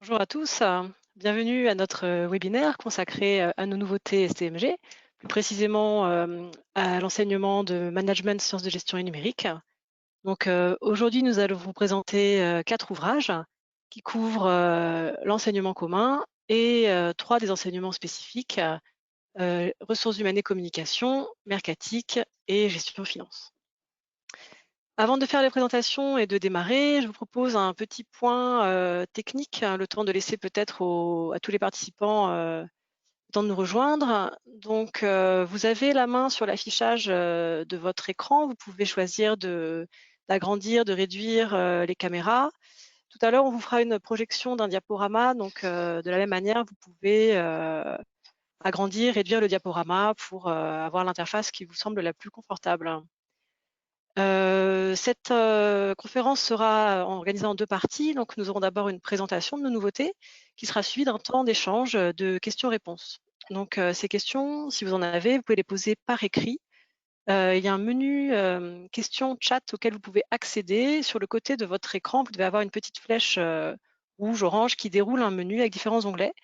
Bonjour à tous, bienvenue à notre webinaire consacré à nos nouveautés STMG, plus précisément à l'enseignement de management, sciences de gestion et numérique. Donc aujourd'hui, nous allons vous présenter 4 ouvrages qui couvrent l'enseignement commun et 3 des enseignements spécifiques, ressources humaines et communication, mercatique et gestion finance. Avant de faire les présentations et de démarrer, je vous propose un petit point technique, hein, le temps de laisser peut-être à tous les participants le temps de nous rejoindre. Donc, vous avez la main sur l'affichage de votre écran. Vous pouvez choisir d'agrandir, de réduire les caméras. Tout à l'heure, on vous fera une projection d'un diaporama. Donc, de la même manière, vous pouvez agrandir, réduire le diaporama pour avoir l'interface qui vous semble la plus confortable. Cette conférence sera organisée en 2 parties. Donc, nous aurons d'abord une présentation de nos nouveautés qui sera suivie d'un temps d'échange de questions-réponses. Donc, ces questions, si vous en avez, vous pouvez les poser par écrit. Il y a un menu questions chat auquel vous pouvez accéder. Sur le côté de votre écran, vous devez avoir une petite flèche rouge, orange qui déroule un menu avec différents onglets.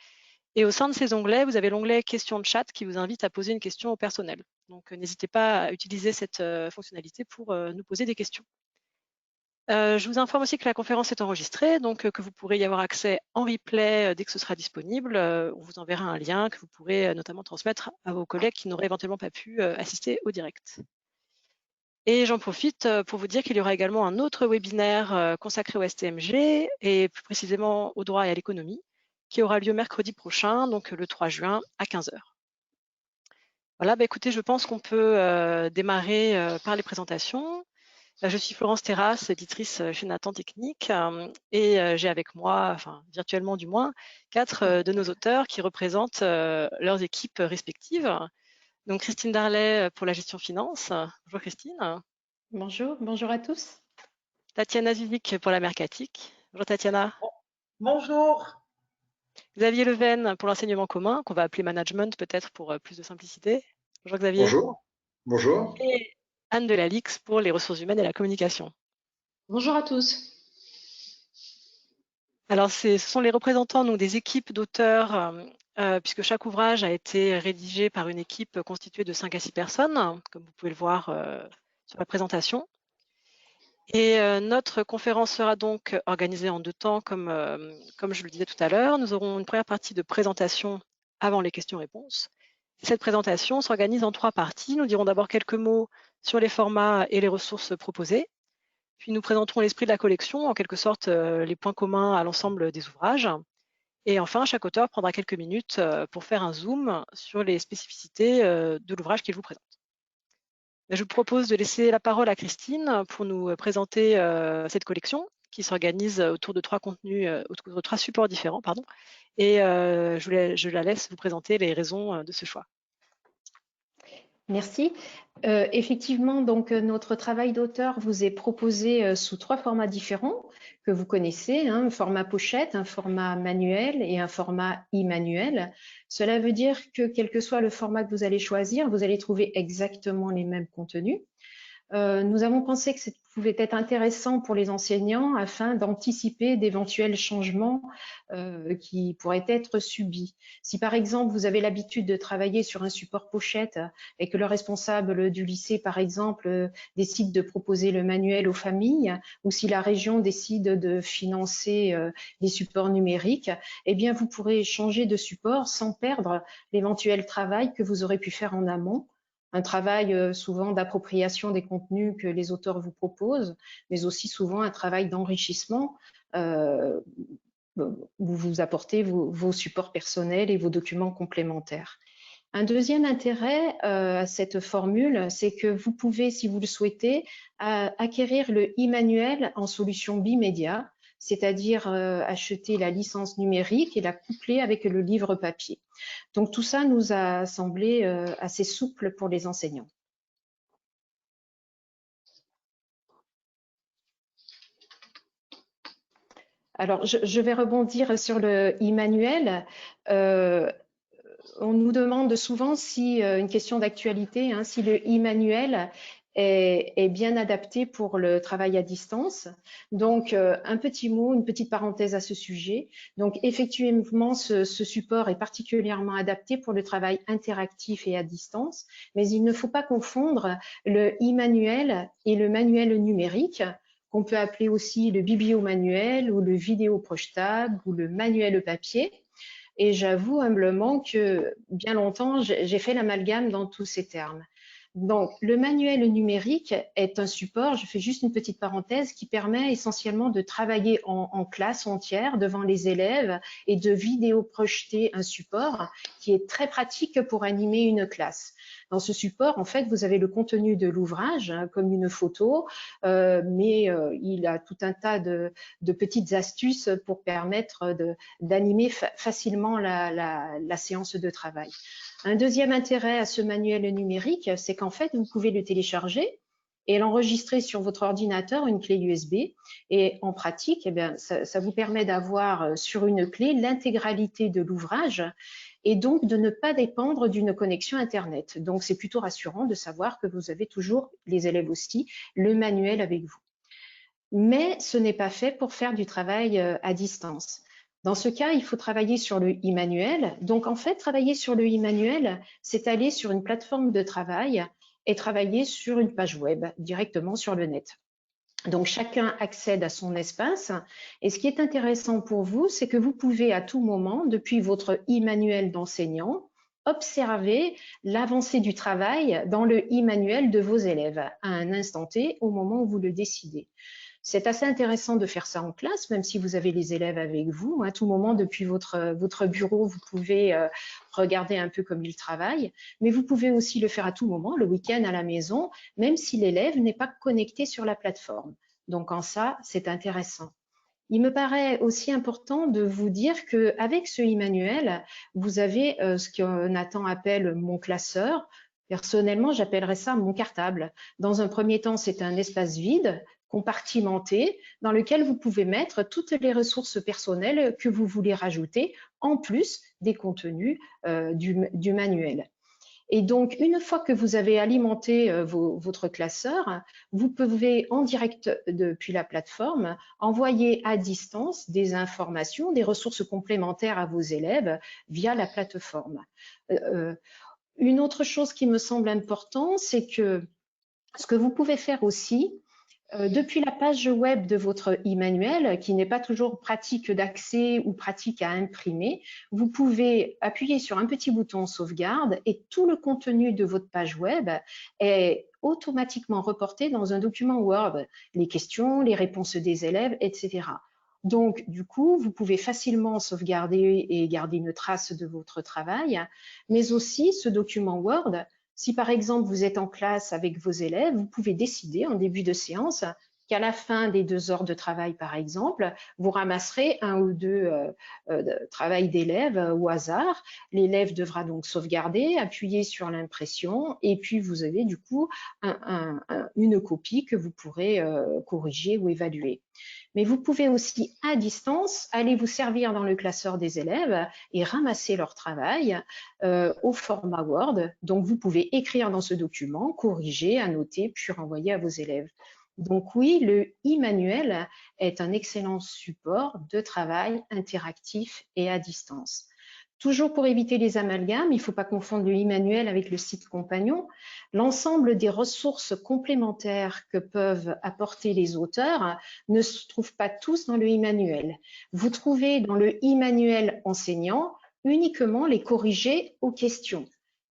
Et au sein de ces onglets, vous avez l'onglet questions de chat qui vous invite à poser une question au personnel. Donc, n'hésitez pas à utiliser cette fonctionnalité pour nous poser des questions. Je vous informe aussi que la conférence est enregistrée, donc que vous pourrez y avoir accès en replay dès que ce sera disponible. On vous enverra un lien que vous pourrez notamment transmettre à vos collègues qui n'auraient éventuellement pas pu assister au direct. Et j'en profite pour vous dire qu'il y aura également un autre webinaire consacré au STMG et plus précisément au droit et à l'économie, qui aura lieu mercredi prochain, donc le 3 juin à 15 h. Voilà, écoutez, je pense qu'on peut démarrer par les présentations. Je suis Florence Terrasse, éditrice chez Nathan Technique, et j'ai avec moi, enfin virtuellement du moins, 4 de nos auteurs qui représentent leurs équipes respectives. Donc Christine Darlet pour la gestion finance. Bonjour Christine. Bonjour, bonjour à tous. Tatiana Zivic pour la mercatique. Bonjour Tatiana. Bonjour. Xavier Leven pour l'enseignement commun, qu'on va appeler management peut-être pour plus de simplicité. Bonjour Xavier. Bonjour. Bonjour. Et Anne Delalix pour les ressources humaines et la communication. Bonjour à tous. Alors, ce sont les représentants donc, des équipes d'auteurs, puisque chaque ouvrage a été rédigé par une équipe constituée de 5 à 6 personnes, comme vous pouvez le voir sur la présentation. Et notre conférence sera donc organisée en 2 temps, comme je le disais tout à l'heure. Nous aurons une première partie de présentation avant les questions-réponses. Cette présentation s'organise en 3 parties. Nous dirons d'abord quelques mots sur les formats et les ressources proposées. Puis nous présenterons l'esprit de la collection, en quelque sorte les points communs à l'ensemble des ouvrages. Et enfin, chaque auteur prendra quelques minutes pour faire un zoom sur les spécificités de l'ouvrage qu'il vous présente. Je vous propose de laisser la parole à Christine pour nous présenter cette collection qui s'organise autour de 3 contenus, autour de 3 supports différents, pardon. Et je la laisse vous présenter les raisons de ce choix. Merci. Effectivement, donc notre travail d'auteur vous est proposé sous 3 formats différents que vous connaissez, un format pochette, un format manuel et un format e-manuel. Cela veut dire que quel que soit le format que vous allez choisir, vous allez trouver exactement les mêmes contenus. Nous avons pensé que ça pouvait être intéressant pour les enseignants afin d'anticiper d'éventuels changements qui pourraient être subis. Si par exemple vous avez l'habitude de travailler sur un support pochette et que le responsable du lycée par exemple décide de proposer le manuel aux familles, ou si la région décide de financer les supports numériques, eh bien vous pourrez changer de support sans perdre l'éventuel travail que vous aurez pu faire en amont. Un travail souvent d'appropriation des contenus que les auteurs vous proposent, mais aussi souvent un travail d'enrichissement où vous apportez vos supports personnels et vos documents complémentaires. Un deuxième intérêt à cette formule, c'est que vous pouvez, si vous le souhaitez, acquérir le e-manuel en solution bimédia, c'est-à-dire acheter la licence numérique et la coupler avec le livre papier. Donc tout ça nous a semblé assez souple pour les enseignants. Alors je vais rebondir sur le e-manuel. On nous demande souvent si, une question d'actualité, hein, si le e-manuel est bien adapté pour le travail à distance. Donc, un petit mot, une petite parenthèse à ce sujet. Donc, effectivement, ce support est particulièrement adapté pour le travail interactif et à distance, mais il ne faut pas confondre le e-manuel et le manuel numérique, qu'on peut appeler aussi le bibliomanuel ou le vidéo projetable ou le manuel papier. Et j'avoue humblement que bien longtemps, j'ai fait l'amalgame dans tous ces termes. Donc, le manuel numérique est un support, je fais juste une petite parenthèse, qui permet essentiellement de travailler en classe entière devant les élèves et de vidéo projeter un support qui est très pratique pour animer une classe. Dans ce support, en fait, vous avez le contenu de l'ouvrage, hein, comme une photo, mais il a tout un tas de petites astuces pour permettre d'animer facilement la séance de travail. Un deuxième intérêt à ce manuel numérique, c'est qu'en fait, vous pouvez le télécharger et l'enregistrer sur votre ordinateur, une clé USB. Et en pratique, eh bien, ça vous permet d'avoir sur une clé l'intégralité de l'ouvrage et donc de ne pas dépendre d'une connexion Internet. Donc, c'est plutôt rassurant de savoir que vous avez toujours, les élèves aussi, le manuel avec vous. Mais ce n'est pas fait pour faire du travail à distance. Dans ce cas, il faut travailler sur le e-manuel. Donc, en fait, travailler sur le e-manuel, c'est aller sur une plateforme de travail et travailler sur une page web directement sur le net. Donc, chacun accède à son espace. Et ce qui est intéressant pour vous, c'est que vous pouvez à tout moment, depuis votre e-manuel d'enseignant, observer l'avancée du travail dans le e-manuel de vos élèves à un instant T au moment où vous le décidez. C'est assez intéressant de faire ça en classe, même si vous avez les élèves avec vous. À tout moment, depuis votre bureau, vous pouvez regarder un peu comme ils travaillent, mais vous pouvez aussi le faire à tout moment, le week-end à la maison, même si l'élève n'est pas connecté sur la plateforme. Donc en ça, c'est intéressant. Il me paraît aussi important de vous dire qu'avec ce e-manuel, vous avez ce que Nathan appelle mon classeur. Personnellement, j'appellerais ça mon cartable. Dans un premier temps, c'est un espace vide, compartimenté, dans lequel vous pouvez mettre toutes les ressources personnelles que vous voulez rajouter, en plus des contenus du manuel. Et donc, une fois que vous avez alimenté votre classeur, vous pouvez en direct depuis la plateforme envoyer à distance des informations, des ressources complémentaires à vos élèves via la plateforme. Une autre chose qui me semble important, c'est que ce que vous pouvez faire aussi, depuis la page web de votre e-manuel, qui n'est pas toujours pratique d'accès ou pratique à imprimer, vous pouvez appuyer sur un petit bouton sauvegarde et tout le contenu de votre page web est automatiquement reporté dans un document Word, les questions, les réponses des élèves, etc. Donc, du coup, vous pouvez facilement sauvegarder et garder une trace de votre travail, mais aussi ce document Word. Si par exemple vous êtes en classe avec vos élèves, vous pouvez décider en début de séance qu'à la fin des 2 heures de travail, par exemple, vous ramasserez un ou deux travails d'élèves au hasard. L'élève devra donc sauvegarder, appuyer sur l'impression et puis vous avez du coup une copie que vous pourrez corriger ou évaluer. Mais vous pouvez aussi, à distance, aller vous servir dans le classeur des élèves et ramasser leur travail au format Word. Donc, vous pouvez écrire dans ce document, corriger, annoter, puis renvoyer à vos élèves. Donc oui, le e-manuel est un excellent support de travail interactif et à distance. Toujours pour éviter les amalgames, il ne faut pas confondre le e-manuel avec le site compagnon. L'ensemble des ressources complémentaires que peuvent apporter les auteurs ne se trouvent pas tous dans le e-manuel. Vous trouvez dans le e-manuel enseignant uniquement les corrigés aux questions.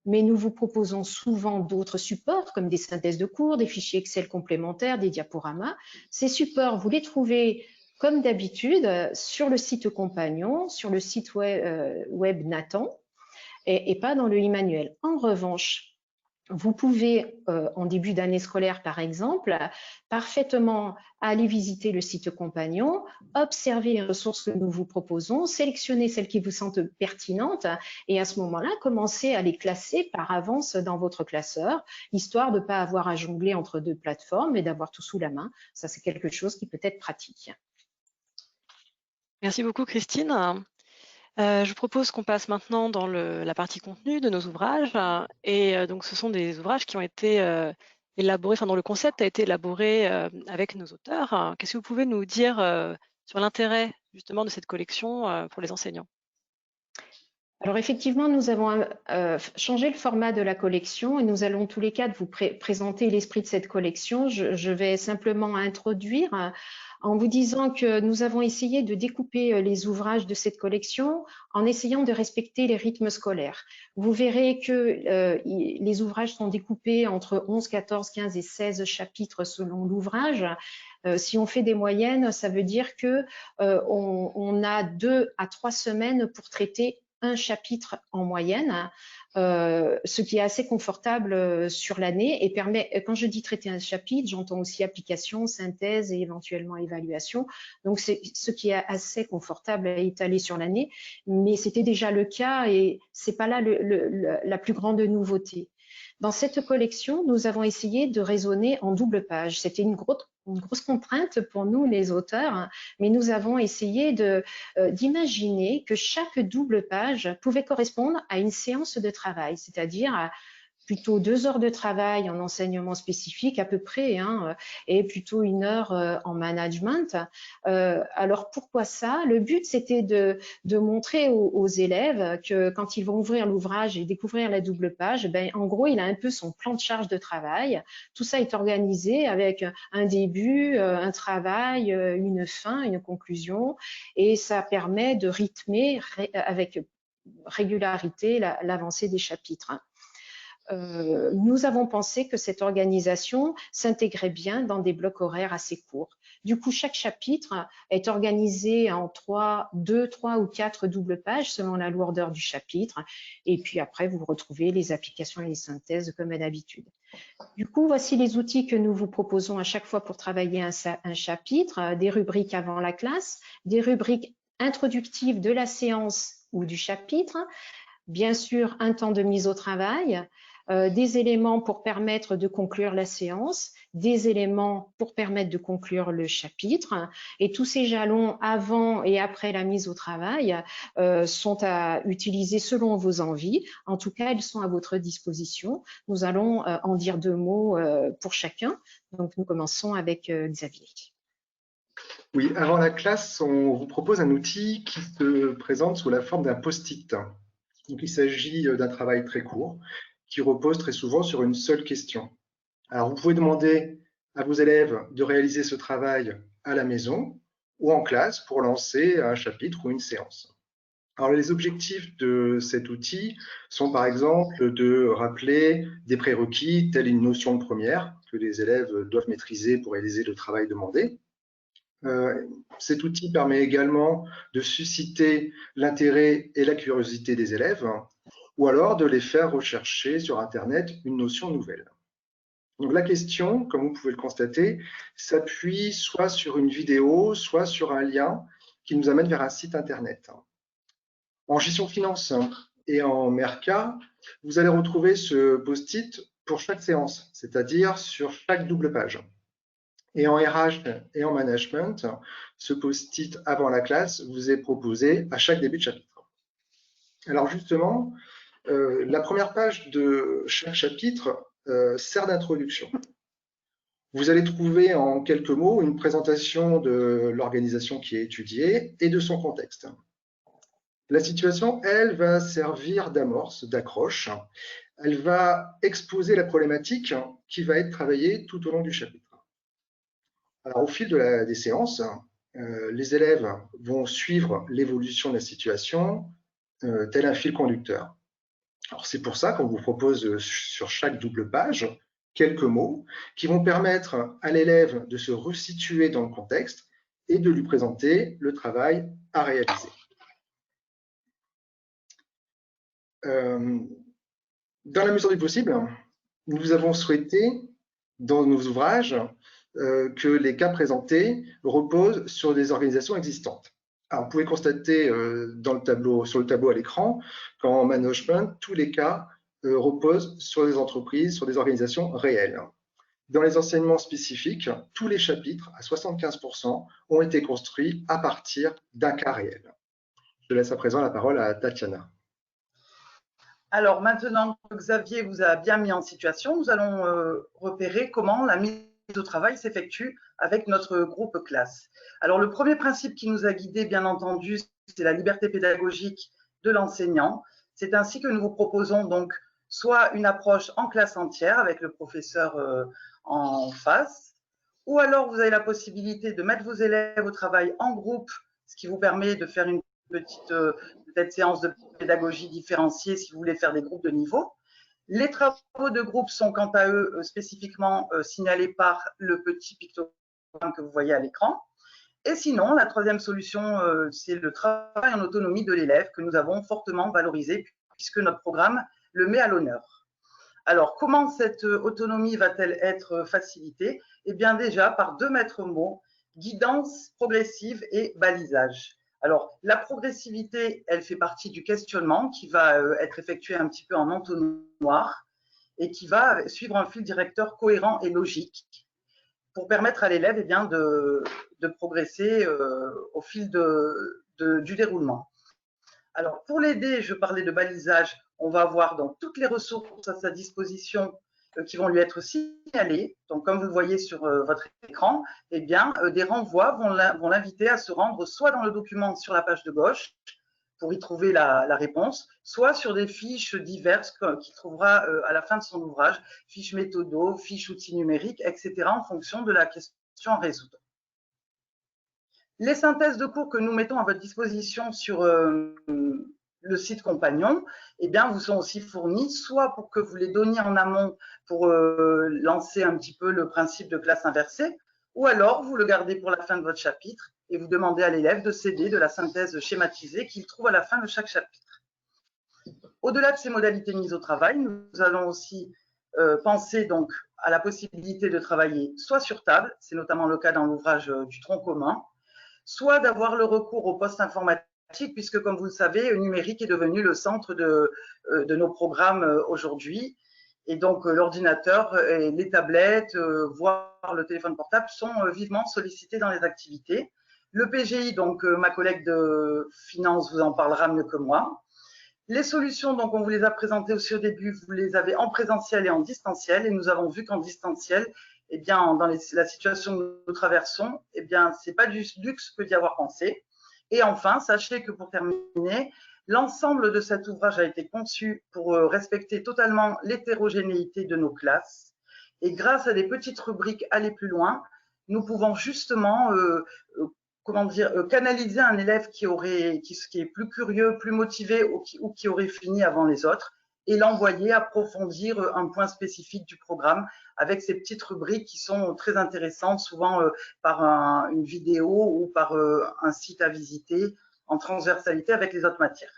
Mais nous vous proposons souvent d'autres supports comme des synthèses de cours, des fichiers Excel complémentaires, des diaporamas. Ces supports, vous les trouvez comme d'habitude sur le site compagnon, sur le site web Nathan et pas dans le e-manuel. En revanche, vous pouvez, en début d'année scolaire par exemple, parfaitement aller visiter le site compagnon, observer les ressources que nous vous proposons, sélectionner celles qui vous semblent pertinentes et à ce moment-là, commencer à les classer par avance dans votre classeur, histoire de ne pas avoir à jongler entre deux plateformes et d'avoir tout sous la main. Ça, c'est quelque chose qui peut être pratique. Merci beaucoup, Christine. Je vous propose qu'on passe maintenant dans la partie contenu de nos ouvrages. Et donc, ce sont des ouvrages qui ont été élaboré, enfin dont le concept a été élaboré avec nos auteurs. Qu'est-ce que vous pouvez nous dire sur l'intérêt justement de cette collection pour les enseignants? Alors effectivement, nous avons changé le format de la collection et nous allons tous les quatre vous présenter l'esprit de cette collection. Je vais simplement introduire en vous disant que nous avons essayé de découper les ouvrages de cette collection en essayant de respecter les rythmes scolaires. Vous verrez que les ouvrages sont découpés entre 11, 14, 15 et 16 chapitres selon l'ouvrage. Si on fait des moyennes, ça veut dire que on a 2 à 3 semaines pour traiter un chapitre en moyenne, ce qui est assez confortable sur l'année et permet, quand je dis traiter un chapitre, j'entends aussi application, synthèse et éventuellement évaluation. Donc c'est ce qui est assez confortable à étaler sur l'année, mais c'était déjà le cas et c'est pas là la plus grande nouveauté. Dans cette collection, nous avons essayé de raisonner en double page. C'était une grosse contrainte pour nous, les auteurs, mais nous avons essayé d'imaginer que chaque double page pouvait correspondre à une séance de travail, c'est-à-dire à plutôt 2 heures de travail en enseignement spécifique à peu près, hein, et plutôt 1 heure en management. Alors pourquoi ça? Le but, c'était de montrer aux élèves que quand ils vont ouvrir l'ouvrage et découvrir la double page, ben, en gros, il a un peu son plan de charge de travail. Tout ça est organisé avec un début, un travail, une fin, une conclusion, et ça permet de rythmer avec régularité l'avancée des chapitres. Nous avons pensé que cette organisation s'intégrait bien dans des blocs horaires assez courts. Du coup, chaque chapitre est organisé en 2, 3 ou 4 doubles pages selon la lourdeur du chapitre. Et puis après, vous retrouvez les applications et les synthèses comme d'habitude. Du coup, voici les outils que nous vous proposons à chaque fois pour travailler un chapitre, des rubriques avant la classe, des rubriques introductives de la séance ou du chapitre, bien sûr un temps de mise au travail, des éléments pour permettre de conclure la séance, des éléments pour permettre de conclure le chapitre. Et tous ces jalons avant et après la mise au travail sont à utiliser selon vos envies. En tout cas, ils sont à votre disposition. Nous allons en dire 2 mots pour chacun. Donc, nous commençons avec Xavier. Oui, avant la classe, on vous propose un outil qui se présente sous la forme d'un post-it. Donc, il s'agit d'un travail très court qui repose très souvent sur une seule question. Alors, vous pouvez demander à vos élèves de réaliser ce travail à la maison ou en classe pour lancer un chapitre ou une séance. Alors, les objectifs de cet outil sont par exemple de rappeler des prérequis tels une notion de première que les élèves doivent maîtriser pour réaliser le travail demandé. Cet outil permet également de susciter l'intérêt et la curiosité des élèves, ou alors de les faire rechercher sur Internet une notion nouvelle. Donc la question, comme vous pouvez le constater, s'appuie soit sur une vidéo, soit sur un lien qui nous amène vers un site Internet. En gestion de finances et en Merca, vous allez retrouver ce post-it pour chaque séance, c'est-à-dire sur chaque double page. Et en RH et en management, ce post-it avant la classe vous est proposé à chaque début de chapitre. Alors justement, la première page de chaque chapitre sert d'introduction. Vous allez trouver en quelques mots une présentation de l'organisation qui est étudiée et de son contexte. La situation, elle, va servir d'amorce, d'accroche. Elle va exposer la problématique qui va être travaillée tout au long du chapitre. Alors, au fil des séances, les élèves vont suivre l'évolution de la situation tel un fil conducteur. Alors, c'est pour ça qu'on vous propose sur chaque double page quelques mots qui vont permettre à l'élève de se resituer dans le contexte et de lui présenter le travail à réaliser. Dans la mesure du possible, nous avons souhaité, dans nos ouvrages, que les cas présentés reposent sur des organisations existantes. Alors, vous pouvez constater sur le tableau à l'écran qu'en management, tous les cas reposent sur des entreprises, sur des organisations réelles. Dans les enseignements spécifiques, tous les chapitres, à 75%, ont été construits à partir d'un cas réel. Je laisse à présent la parole à Tatiana. Alors maintenant que Xavier vous a bien mis en situation, nous allons repérer comment la mise au travail s'effectue avec notre groupe classe. Alors le premier principe qui nous a guidés, bien entendu, c'est la liberté pédagogique de l'enseignant. C'est ainsi que nous vous proposons donc soit une approche en classe entière avec le professeur en face, ou alors vous avez la possibilité de mettre vos élèves au travail en groupe, ce qui vous permet de faire une petite peut-être séance de pédagogie différenciée si vous voulez faire des groupes de niveau. Les travaux de groupe sont quant à eux spécifiquement signalés par le petit pictogramme que vous voyez à l'écran. Et sinon, la troisième solution, c'est le travail en autonomie de l'élève que nous avons fortement valorisé puisque notre programme le met à l'honneur. Alors, comment cette autonomie va-t-elle être facilitée? Eh bien déjà par deux maîtres mots, guidance progressive et balisage. Alors, la progressivité, elle fait partie du questionnement qui va être effectué un petit peu en entonnoir et qui va suivre un fil directeur cohérent et logique pour permettre à l'élève de progresser au fil du déroulement. Alors, pour l'aider, je parlais de balisage, on va avoir donc toutes les ressources à sa disposition qui vont lui être signalées. Donc, comme vous le voyez sur votre écran, eh bien, des renvois vont l'inviter à se rendre soit dans le document sur la page de gauche pour y trouver la réponse, soit sur des fiches diverses qu'il trouvera à la fin de son ouvrage, fiches méthodo, fiches outils numériques, etc., en fonction de la question à résoudre. Les synthèses de cours que nous mettons à votre disposition sur le site Compagnon, eh bien, vous sont aussi fournies, soit pour que vous les donniez en amont pour lancer un petit peu le principe de classe inversée, ou alors vous le gardez pour la fin de votre chapitre et vous demandez à l'élève de s'aider de la synthèse schématisée qu'il trouve à la fin de chaque chapitre. Au-delà de ces modalités de mise au travail, nous allons aussi penser donc à la possibilité de travailler soit sur table, c'est notamment le cas dans l'ouvrage du tronc commun, soit d'avoir le recours au poste informatique, puisque comme vous le savez, le numérique est devenu le centre de nos programmes aujourd'hui. Et donc l'ordinateur et les tablettes, voire le téléphone portable sont vivement sollicités dans les activités. Le PGI, donc ma collègue de finance vous en parlera mieux que moi. Les solutions, donc on vous les a présentées aussi au début, vous les avez en présentiel et en distanciel, et nous avons vu qu'en distanciel, eh bien, dans la situation que nous traversons, eh bien, c'est pas du luxe que d'y avoir pensé. Et enfin, sachez que pour terminer, l'ensemble de cet ouvrage a été conçu pour respecter totalement l'hétérogénéité de nos classes. Et grâce à des petites rubriques aller plus loin, nous pouvons justement canaliser un élève qui est plus curieux, plus motivé ou qui aurait fini avant les autres et l'envoyer approfondir un point spécifique du programme avec ces petites rubriques qui sont très intéressantes, souvent par une vidéo ou par un site à visiter en transversalité avec les autres matières.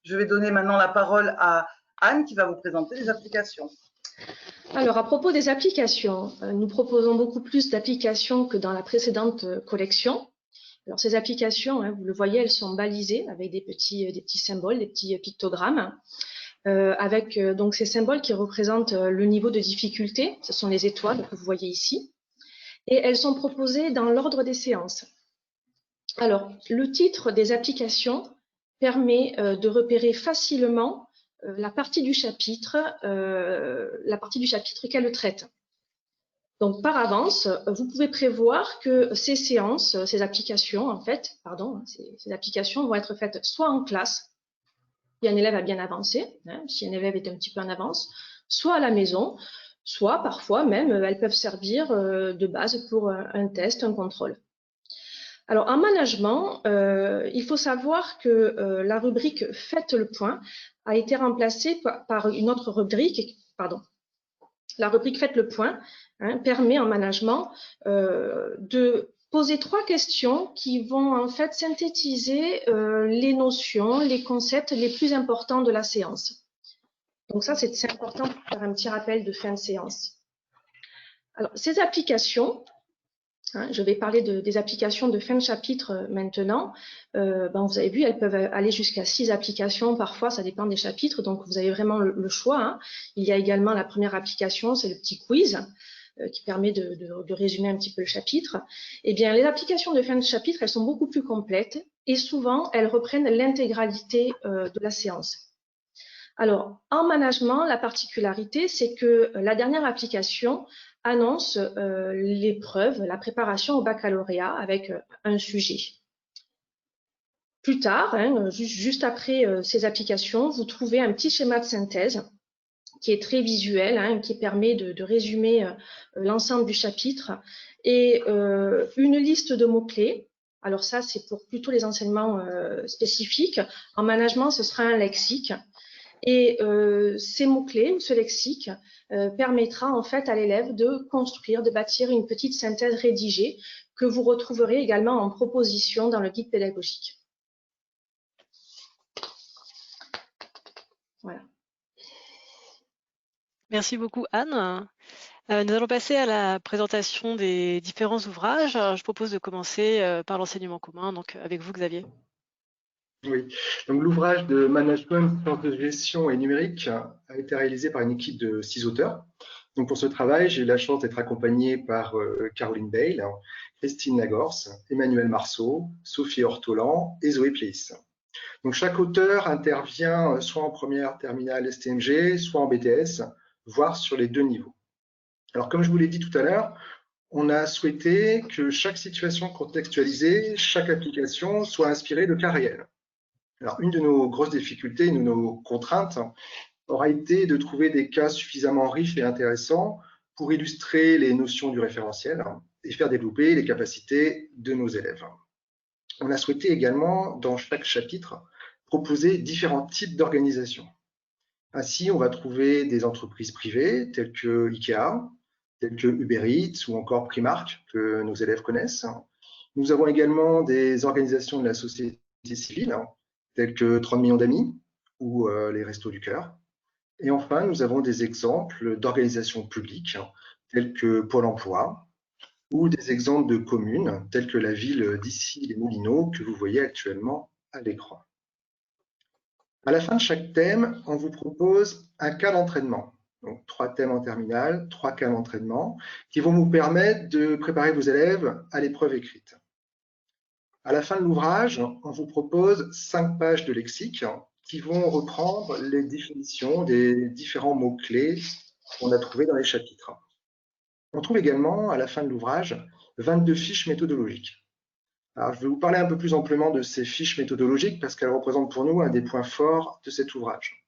Je vais donner maintenant la parole à Anne qui va vous présenter les applications. Alors, à propos des applications, nous proposons beaucoup plus d'applications que dans la précédente collection. Alors, ces applications, vous le voyez, elles sont balisées avec des petits symboles, des petits pictogrammes, avec donc ces symboles qui représentent le niveau de difficulté. Ce sont les étoiles que vous voyez ici. Et elles sont proposées dans l'ordre des séances. Alors, le titre des applications permet de repérer facilement la partie du chapitre qu'elle traite. Donc, par avance, vous pouvez prévoir que ces applications vont être faites soit en classe, si un élève a bien avancé, si un élève est un petit peu en avance, soit à la maison, soit parfois même, elles peuvent servir de base pour un test, un contrôle. Alors, en management, il faut savoir que la rubrique « Faites le point » a été remplacée par une autre rubrique, La rubrique « Faites le point » permet en management de poser 3 questions qui vont en fait synthétiser les notions, les concepts les plus importants de la séance. Donc ça, c'est important pour faire un petit rappel de fin de séance. Alors, ces applications, je vais parler des applications de fin de chapitre maintenant. Vous avez vu, elles peuvent aller jusqu'à 6 applications parfois, ça dépend des chapitres, donc vous avez vraiment le choix. Il y a également la première application, c'est le petit quiz qui permet de résumer un petit peu le chapitre. Eh bien, les applications de fin de chapitre, elles sont beaucoup plus complètes et souvent, elles reprennent l'intégralité de la séance. Alors, en management, la particularité, c'est que la dernière application annonce l'épreuve, la préparation au baccalauréat avec un sujet. Plus tard, hein, juste après ces applications, vous trouvez un petit schéma de synthèse qui est très visuel, hein, qui permet de résumer l'ensemble du chapitre, et une liste de mots-clés. Alors ça, c'est pour plutôt les enseignements spécifiques. En management, ce sera un lexique. Et ces mots-clés, ou ce lexique, permettra en fait à l'élève de construire, de bâtir une petite synthèse rédigée que vous retrouverez également en proposition dans le guide pédagogique. Voilà. Merci beaucoup, Anne. Nous allons passer à la présentation des différents ouvrages. Je propose de commencer par l'enseignement commun, donc avec vous, Xavier. Oui, donc l'ouvrage de management, sciences de gestion et numérique a été réalisé par une équipe de 6 auteurs. Donc pour ce travail, j'ai eu la chance d'être accompagné par Caroline Bale, Christine Lagorce, Emmanuel Marceau, Sophie Ortolan et Zoé Pleiss. Donc chaque auteur intervient soit en première terminale STMG, soit en BTS, voire sur les 2 niveaux. Alors comme je vous l'ai dit tout à l'heure, on a souhaité que chaque situation contextualisée, chaque application soit inspirée de cas réels. Alors, une de nos grosses difficultés, une de nos contraintes, aura été de trouver des cas suffisamment riches et intéressants pour illustrer les notions du référentiel et faire développer les capacités de nos élèves. On a souhaité également, dans chaque chapitre, proposer différents types d'organisations. Ainsi, on va trouver des entreprises privées telles que IKEA, telles que Uber Eats ou encore Primark, que nos élèves connaissent. Nous avons également des organisations de la société civile, tels que 30 millions d'amis ou les Restos du Cœur. Et enfin, nous avons des exemples d'organisations publiques, telles que Pôle emploi, ou des exemples de communes, telles que la ville d'Issy-les-Moulineaux, que vous voyez actuellement à l'écran. À la fin de chaque thème, on vous propose un cas d'entraînement. Donc, 3 thèmes en terminale, 3 cas d'entraînement, qui vont vous permettre de préparer vos élèves à l'épreuve écrite. À la fin de l'ouvrage, on vous propose 5 pages de lexique qui vont reprendre les définitions des différents mots-clés qu'on a trouvés dans les chapitres. On trouve également, à la fin de l'ouvrage, 22 fiches méthodologiques. Alors, je vais vous parler un peu plus amplement de ces fiches méthodologiques parce qu'elles représentent pour nous un des points forts de cet ouvrage.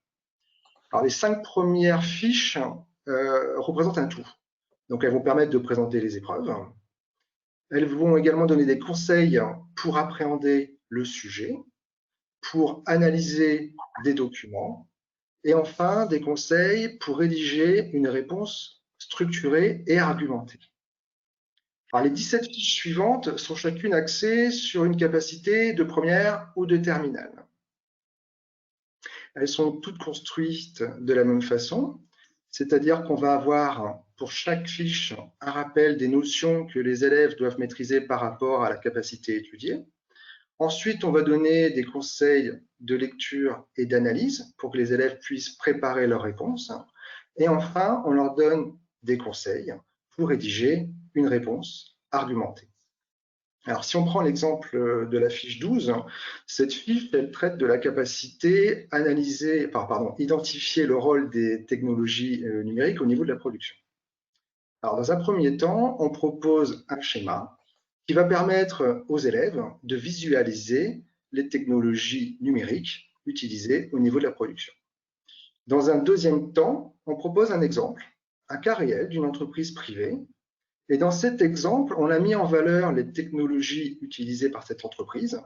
Alors, les 5 premières fiches représentent un tout. Donc, elles vont permettre de présenter les épreuves. Elles vont également donner des conseils pour appréhender le sujet, pour analyser des documents, et enfin des conseils pour rédiger une réponse structurée et argumentée. Alors, les 17 fiches suivantes sont chacune axées sur une capacité de première ou de terminale. Elles sont toutes construites de la même façon, c'est-à-dire qu'on va avoir pour chaque fiche un rappel des notions que les élèves doivent maîtriser par rapport à la capacité étudiée. Ensuite, on va donner des conseils de lecture et d'analyse pour que les élèves puissent préparer leurs réponses. Et enfin, on leur donne des conseils pour rédiger une réponse argumentée. Alors, si on prend l'exemple de la fiche 12, cette fiche, elle traite de la capacité identifier le rôle des technologies numériques au niveau de la production. Alors, dans un premier temps, on propose un schéma qui va permettre aux élèves de visualiser les technologies numériques utilisées au niveau de la production. Dans un deuxième temps, on propose un exemple, un cas réel d'une entreprise privée. Et dans cet exemple, on a mis en valeur les technologies utilisées par cette entreprise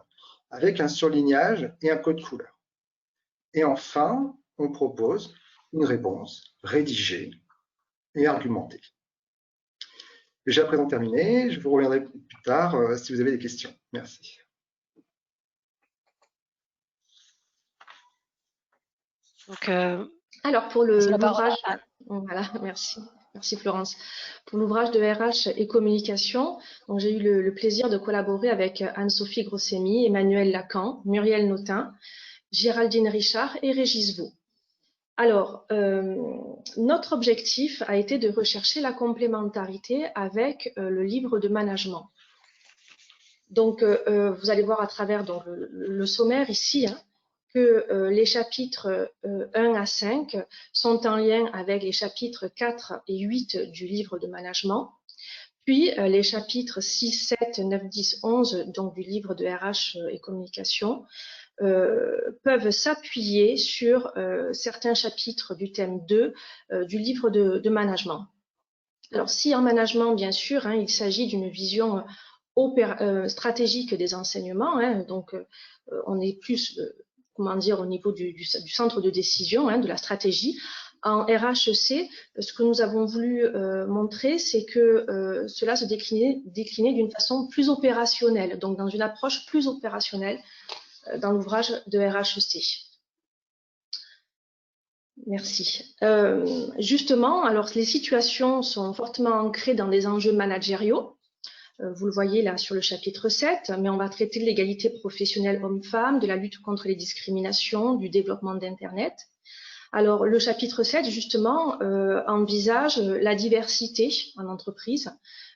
avec un surlignage et un code couleur. Et enfin, on propose une réponse rédigée et argumentée. J'ai à présent terminé. Je vous reviendrai plus tard si vous avez des questions. Merci. Donc, alors, pour l'ouvrage, voilà, merci Florence. Pour l'ouvrage de RH et communication, j'ai eu le plaisir de collaborer avec Anne-Sophie Grossemi, Emmanuel Lacan, Muriel Notin, Géraldine Richard et Régis Vaux. Alors, notre objectif a été de rechercher la complémentarité avec le livre de management. Donc, vous allez voir à travers le sommaire ici, que les chapitres 1 à 5 sont en lien avec les chapitres 4 et 8 du livre de management, puis les chapitres 6, 7, 9, 10, 11 donc du livre de RH et communication peuvent s'appuyer sur certains chapitres du thème 2 du livre de management. Alors si en management, bien sûr, il s'agit d'une vision stratégique des enseignements, donc on est plus comment dire, au niveau du centre de décision, de la stratégie. En RHEC, ce que nous avons voulu montrer, c'est que cela se déclinait d'une façon plus opérationnelle, donc dans une approche plus opérationnelle dans l'ouvrage de RHEC. Merci. Justement, alors les situations sont fortement ancrées dans des enjeux managériaux. Vous le voyez là sur le chapitre 7, mais on va traiter de l'égalité professionnelle homme-femme, de la lutte contre les discriminations, du développement d'Internet. Alors, le chapitre 7, justement, envisage la diversité en entreprise,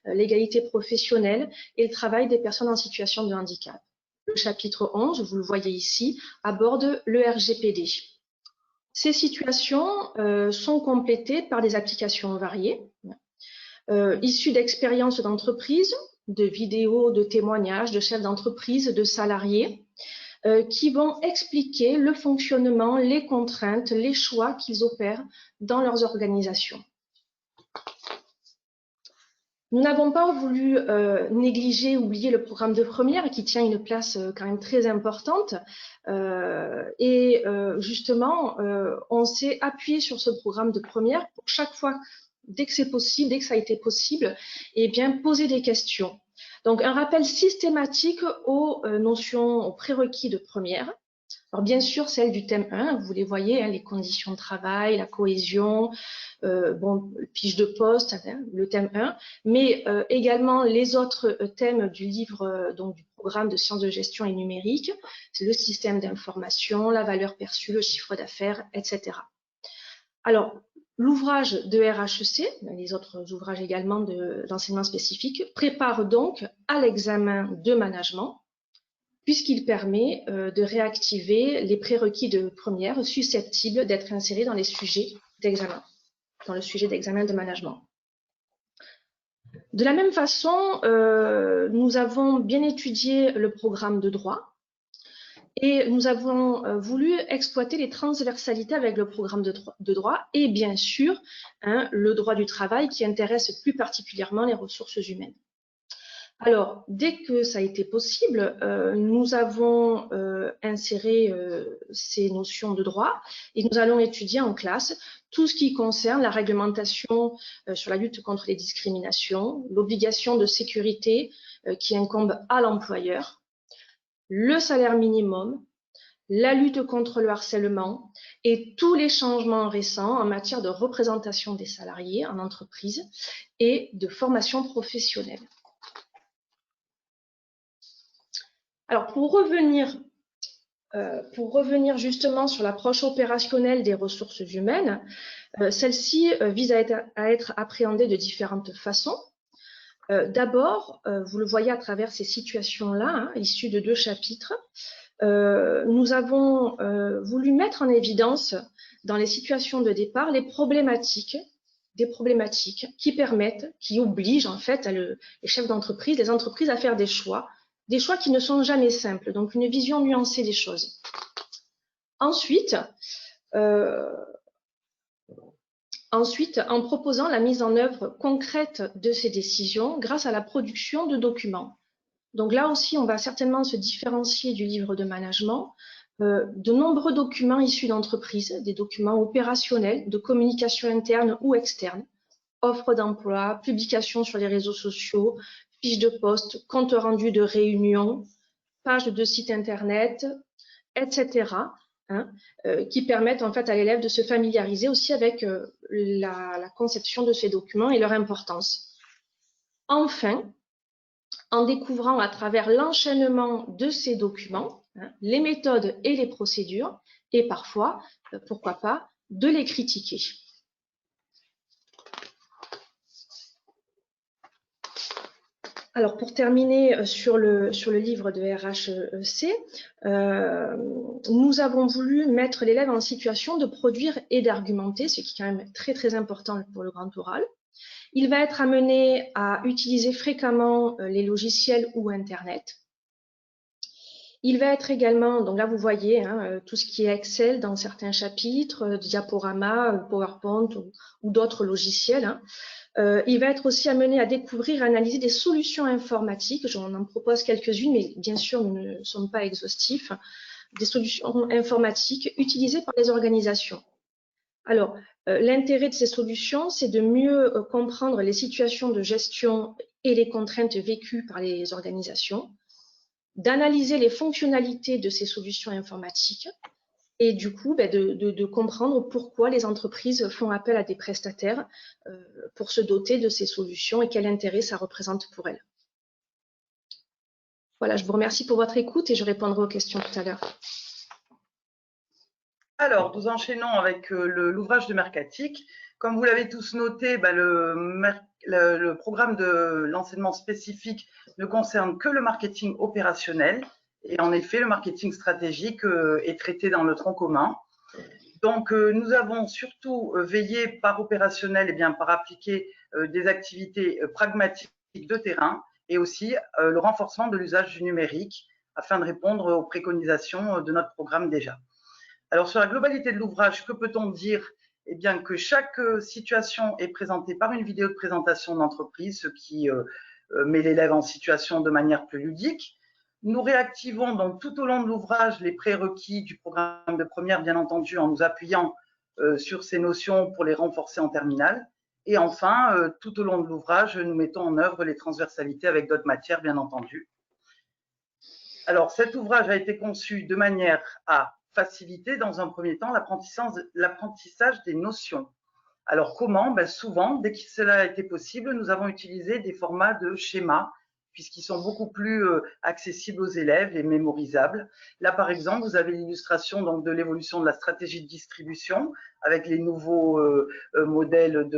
l'égalité professionnelle et le travail des personnes en situation de handicap. Le chapitre 11, vous le voyez ici, aborde le RGPD. Ces situations sont complétées par des applications variées, issus d'expériences d'entreprise, de vidéos, de témoignages, de chefs d'entreprise, de salariés, qui vont expliquer le fonctionnement, les contraintes, les choix qu'ils opèrent dans leurs organisations. Nous n'avons pas voulu négliger, oublier le programme de première qui tient une place quand même très importante. Justement, on s'est appuyé sur ce programme de première pour chaque fois, dès que c'est possible, dès que ça a été possible, et bien poser des questions. Donc, un rappel systématique aux notions, aux prérequis de première. Alors, bien sûr, celle du thème 1, vous les voyez, les conditions de travail, la cohésion, fiche de poste, le thème 1, mais également les autres thèmes du livre, donc du programme de sciences de gestion et numérique, c'est le système d'information, la valeur perçue, le chiffre d'affaires, etc. Alors, l'ouvrage de RHEC, les autres ouvrages également d'enseignement spécifique, prépare donc à l'examen de management, puisqu'il permet de réactiver les prérequis de première susceptibles d'être insérés dans les sujets d'examen, dans le sujet d'examen de management. De la même façon, nous avons bien étudié le programme de droit et nous avons voulu exploiter les transversalités avec le programme de droit et bien sûr le droit du travail qui intéresse plus particulièrement les ressources humaines. Alors, dès que ça a été possible, nous avons inséré ces notions de droit et nous allons étudier en classe tout ce qui concerne la réglementation sur la lutte contre les discriminations, l'obligation de sécurité qui incombe à l'employeur, le salaire minimum, la lutte contre le harcèlement et tous les changements récents en matière de représentation des salariés en entreprise et de formation professionnelle. Alors, pour revenir justement sur l'approche opérationnelle des ressources humaines, celle-ci vise à être appréhendée de différentes façons. D'abord, vous le voyez à travers ces situations-là, issues de 2 chapitres, nous avons voulu mettre en évidence dans les situations de départ des problématiques qui permettent, qui obligent en fait les chefs d'entreprise, les entreprises à faire des choix qui ne sont jamais simples, donc une vision nuancée des choses. Ensuite, en proposant la mise en œuvre concrète de ces décisions grâce à la production de documents. Donc là aussi, on va certainement se différencier du livre de management. De nombreux documents issus d'entreprises, des documents opérationnels, de communication interne ou externe, offres d'emploi, publications sur les réseaux sociaux, fiches de poste, comptes rendus de réunions, pages de sites internet, etc., qui permettent en fait à l'élève de se familiariser aussi avec la conception de ces documents et leur importance. Enfin, en découvrant à travers l'enchaînement de ces documents, les méthodes et les procédures, et parfois, pourquoi pas, de les critiquer. Alors, pour terminer sur le livre de RHEC, nous avons voulu mettre l'élève en situation de produire et d'argumenter, ce qui est quand même très, très important pour le grand oral. Il va être amené à utiliser fréquemment les logiciels ou Internet. Il va être également, donc là vous voyez, tout ce qui est Excel dans certains chapitres, Diaporama, PowerPoint ou d'autres logiciels. Il va être aussi amené à découvrir et analyser des solutions informatiques. J'en en propose quelques-unes, mais bien sûr, nous ne sommes pas exhaustifs. Des solutions informatiques utilisées par les organisations. Alors, l'intérêt de ces solutions, c'est de mieux comprendre les situations de gestion et les contraintes vécues par les organisations, d'analyser les fonctionnalités de ces solutions informatiques et du coup de comprendre pourquoi les entreprises font appel à des prestataires pour se doter de ces solutions et quel intérêt ça représente pour elles. Voilà, je vous remercie pour votre écoute et je répondrai aux questions tout à l'heure. Alors, nous enchaînons avec l'ouvrage de Mercatic. Comme vous l'avez tous noté, le programme de l'enseignement spécifique ne concerne que le marketing opérationnel. Et en effet, le marketing stratégique est traité dans le tronc commun. Donc, nous avons surtout veillé par opérationnel, par appliquer des activités pragmatiques de terrain et aussi le renforcement de l'usage du numérique afin de répondre aux préconisations de notre programme déjà. Alors, sur la globalité de l'ouvrage, que peut-on dire? Eh bien, que chaque situation est présentée par une vidéo de présentation d'entreprise, ce qui met l'élève en situation de manière plus ludique. Nous réactivons donc tout au long de l'ouvrage les prérequis du programme de première, bien entendu, en nous appuyant sur ces notions pour les renforcer en terminale. Et enfin, tout au long de l'ouvrage, nous mettons en œuvre les transversalités avec d'autres matières, bien entendu. Alors, cet ouvrage a été conçu de manière à faciliter dans un premier temps l'apprentissage des notions. Alors comment? Souvent, dès que cela a été possible, nous avons utilisé des formats de schémas puisqu'ils sont beaucoup plus accessibles aux élèves et mémorisables. Là, par exemple, vous avez l'illustration donc de l'évolution de la stratégie de distribution avec les nouveaux modèles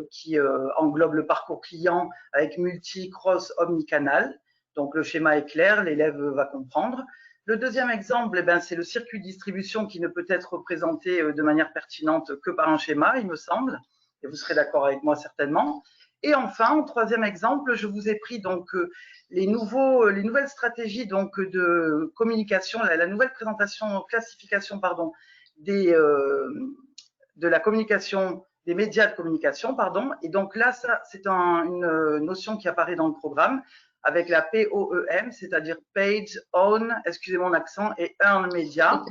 qui englobent le parcours client avec multi, cross, omnicanal. Donc, le schéma est clair, l'élève va comprendre. Le deuxième exemple, c'est le circuit de distribution qui ne peut être représenté de manière pertinente que par un schéma, il me semble, et vous serez d'accord avec moi certainement. Et enfin, en troisième exemple, je vous ai pris donc les nouvelles stratégies donc de communication, la nouvelle classification pardon, de la communication, des médias de communication, pardon. Et donc là, ça, c'est une notion qui apparaît dans le programme avec la POEM, c'est-à-dire Page, Own, excusez mon accent, et Earn Media.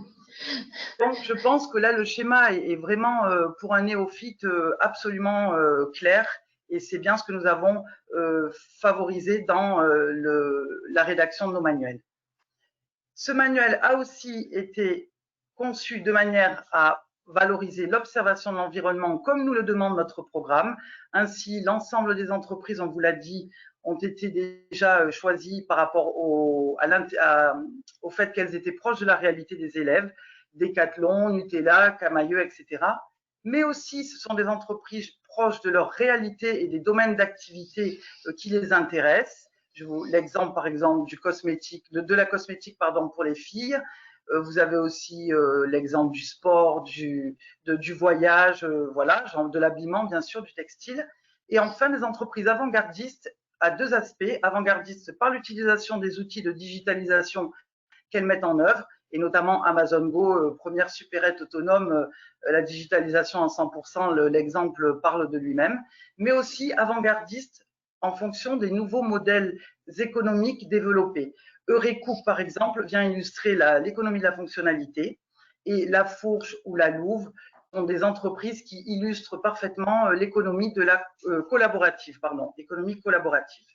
Donc, je pense que là, le schéma est vraiment, pour un néophyte, absolument clair, et c'est bien ce que nous avons favorisé dans la rédaction de nos manuels. Ce manuel a aussi été conçu de manière à valoriser l'observation de l'environnement comme nous le demande notre programme. Ainsi, l'ensemble des entreprises, on vous l'a dit, ont été déjà choisies par rapport au fait qu'elles étaient proches de la réalité des élèves, Decathlon, Nutella, Camaïeu, etc. Mais aussi, ce sont des entreprises proches de leur réalité et des domaines d'activité qui les intéressent. L'exemple, par exemple, du cosmétique, de la cosmétique pardon, pour les filles. Vous avez aussi l'exemple du sport, du voyage, voilà, genre de l'habillement, bien sûr, du textile. Et enfin, les entreprises avant-gardistes à deux aspects. Avant-gardistes par l'utilisation des outils de digitalisation qu'elles mettent en œuvre, et notamment Amazon Go, première supérette autonome, la digitalisation à 100%, l'exemple parle de lui-même, mais aussi avant-gardiste en fonction des nouveaux modèles économiques développés. Eurecoop, par exemple, vient illustrer l'économie de la fonctionnalité, et La Fourche ou La Louve sont des entreprises qui illustrent parfaitement l'économie de la économie collaborative.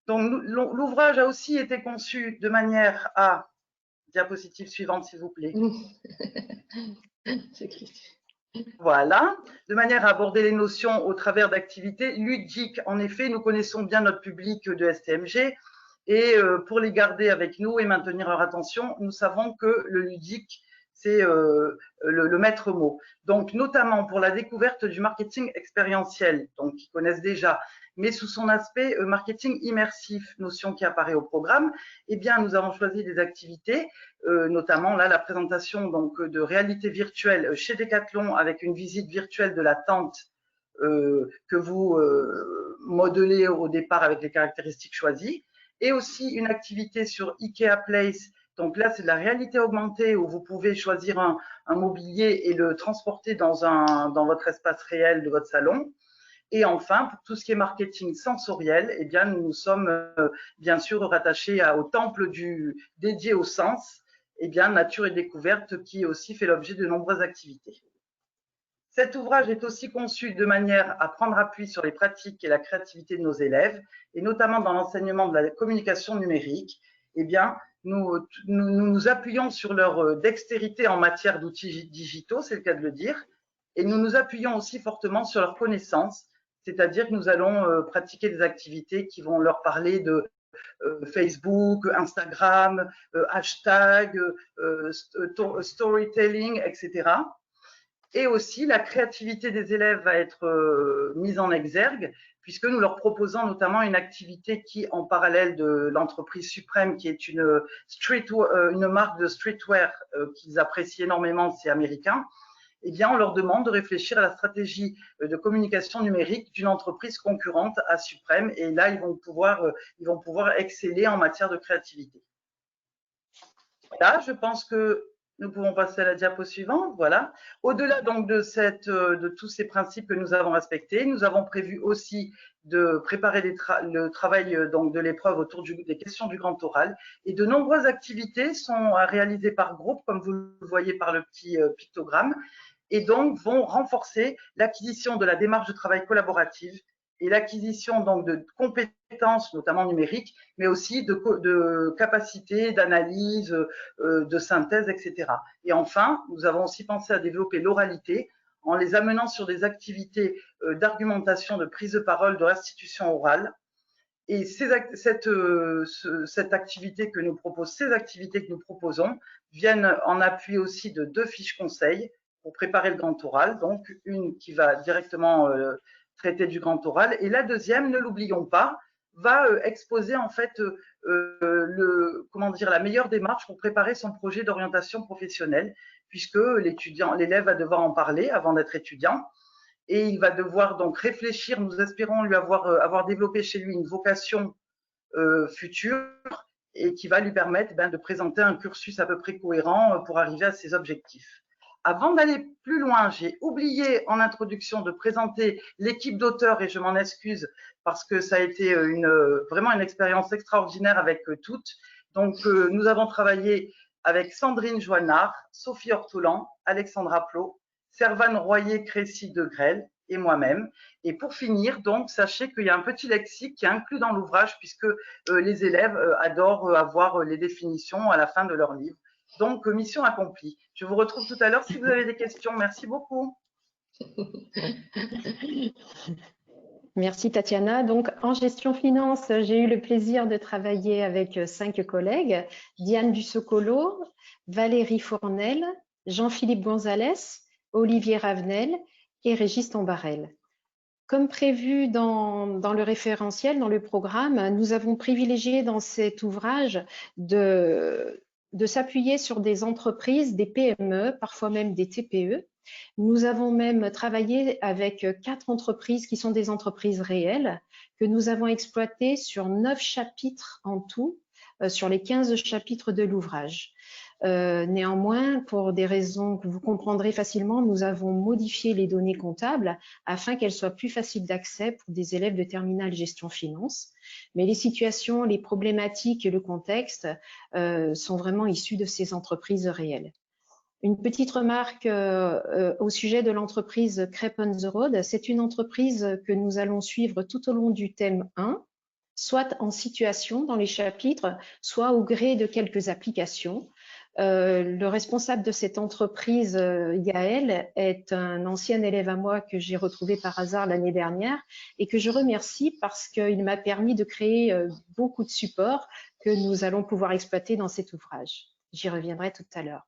Donc, l'ouvrage a aussi été conçu de manière à… Diapositive suivante, s'il vous plaît. C'est Christine. Voilà, de manière à aborder les notions au travers d'activités ludiques. En effet, nous connaissons bien notre public de STMG et pour les garder avec nous et maintenir leur attention, nous savons que le ludique, c'est le maître mot. Donc, notamment pour la découverte du marketing expérientiel, donc qui connaissent déjà, mais sous son aspect marketing immersif, notion qui apparaît au programme. Eh bien, nous avons choisi des activités, notamment là la présentation donc de réalité virtuelle chez Decathlon avec une visite virtuelle de la tente que vous modelez au départ avec les caractéristiques choisies, et aussi une activité sur IKEA Place. Donc là, c'est de la réalité augmentée où vous pouvez choisir un mobilier et le transporter dans votre espace réel de votre salon. Et enfin, pour tout ce qui est marketing sensoriel, eh bien, nous sommes bien sûr rattachés au temple dédié au sens, eh bien, Nature et Découverte, qui aussi fait l'objet de nombreuses activités. Cet ouvrage est aussi conçu de manière à prendre appui sur les pratiques et la créativité de nos élèves, et notamment dans l'enseignement de la communication numérique. Eh bien, nous appuyons sur leur dextérité en matière d'outils digitaux, c'est le cas de le dire, et nous nous appuyons aussi fortement sur leur connaissance, c'est-à-dire que nous allons pratiquer des activités qui vont leur parler de Facebook, Instagram, hashtag, storytelling, etc. Et aussi, la créativité des élèves va être mise en exergue, puisque nous leur proposons notamment une activité qui, en parallèle de l'entreprise Suprême, qui est une marque de streetwear qu'ils apprécient énormément, c'est américain, eh bien, on leur demande de réfléchir à la stratégie de communication numérique d'une entreprise concurrente à Suprême. Et là, ils vont pouvoir exceller en matière de créativité. Voilà, je pense que nous pouvons passer à la diapo suivante. Voilà. Au-delà donc de tous ces principes que nous avons respectés, nous avons prévu aussi de préparer le travail donc de l'épreuve autour des questions du grand oral. Et de nombreuses activités sont réalisées par groupe, comme vous le voyez par le petit pictogramme, et donc vont renforcer l'acquisition de la démarche de travail collaborative et l'acquisition donc de compétences, notamment numériques, mais aussi de capacités d'analyse, de synthèse, etc. Et enfin, nous avons aussi pensé à développer l'oralité en les amenant sur des activités d'argumentation, de prise de parole, de restitution orale. Et ces activités que nous proposons viennent en appui aussi de 2 fiches conseils pour préparer le grand oral. Donc, une qui va directement traiter du grand oral, et la deuxième, ne l'oublions pas, va exposer en fait la meilleure démarche pour préparer son projet d'orientation professionnelle, puisque l'élève va devoir en parler avant d'être étudiant, et il va devoir donc réfléchir. Nous espérons lui avoir développé chez lui une vocation future, et qui va lui permettre de présenter un cursus à peu près cohérent pour arriver à ses objectifs. Avant d'aller plus loin, j'ai oublié en introduction de présenter l'équipe d'auteurs, et je m'en excuse parce que ça a été vraiment une expérience extraordinaire avec toutes. Donc, nous avons travaillé avec Sandrine Joannard, Sophie Ortolan, Alexandra Plot, Servane Royer-Crécy de Grelle et moi-même. Et pour finir, donc, sachez qu'il y a un petit lexique qui est inclus dans l'ouvrage, puisque les élèves adorent avoir les définitions à la fin de leur livre. Donc, mission accomplie. Je vous retrouve tout à l'heure si vous avez des questions. Merci beaucoup. Merci Tatiana. Donc, en gestion finance, j'ai eu le plaisir de travailler avec 5 collègues. Diane Dussocolo, Valérie Fournel, Jean-Philippe Gonzalez, Olivier Ravenel et Régis Tombarel. Comme prévu dans le référentiel, dans le programme, nous avons privilégié dans cet ouvrage de s'appuyer sur des entreprises, des PME, parfois même des TPE. Nous avons même travaillé avec 4 entreprises qui sont des entreprises réelles, que nous avons exploitées sur 9 chapitres en tout, sur les 15 chapitres de l'ouvrage. Néanmoins, pour des raisons que vous comprendrez facilement, nous avons modifié les données comptables afin qu'elles soient plus faciles d'accès pour des élèves de terminale gestion finance. Mais les situations, les problématiques et le contexte sont vraiment issus de ces entreprises réelles. Une petite remarque au sujet de l'entreprise Crêpe on the Road. C'est une entreprise que nous allons suivre tout au long du thème 1, soit en situation dans les chapitres, soit au gré de quelques applications. Le responsable de cette entreprise, Gaël, est un ancien élève à moi que j'ai retrouvé par hasard l'année dernière et que je remercie parce qu'il m'a permis de créer beaucoup de supports que nous allons pouvoir exploiter dans cet ouvrage. J'y reviendrai tout à l'heure.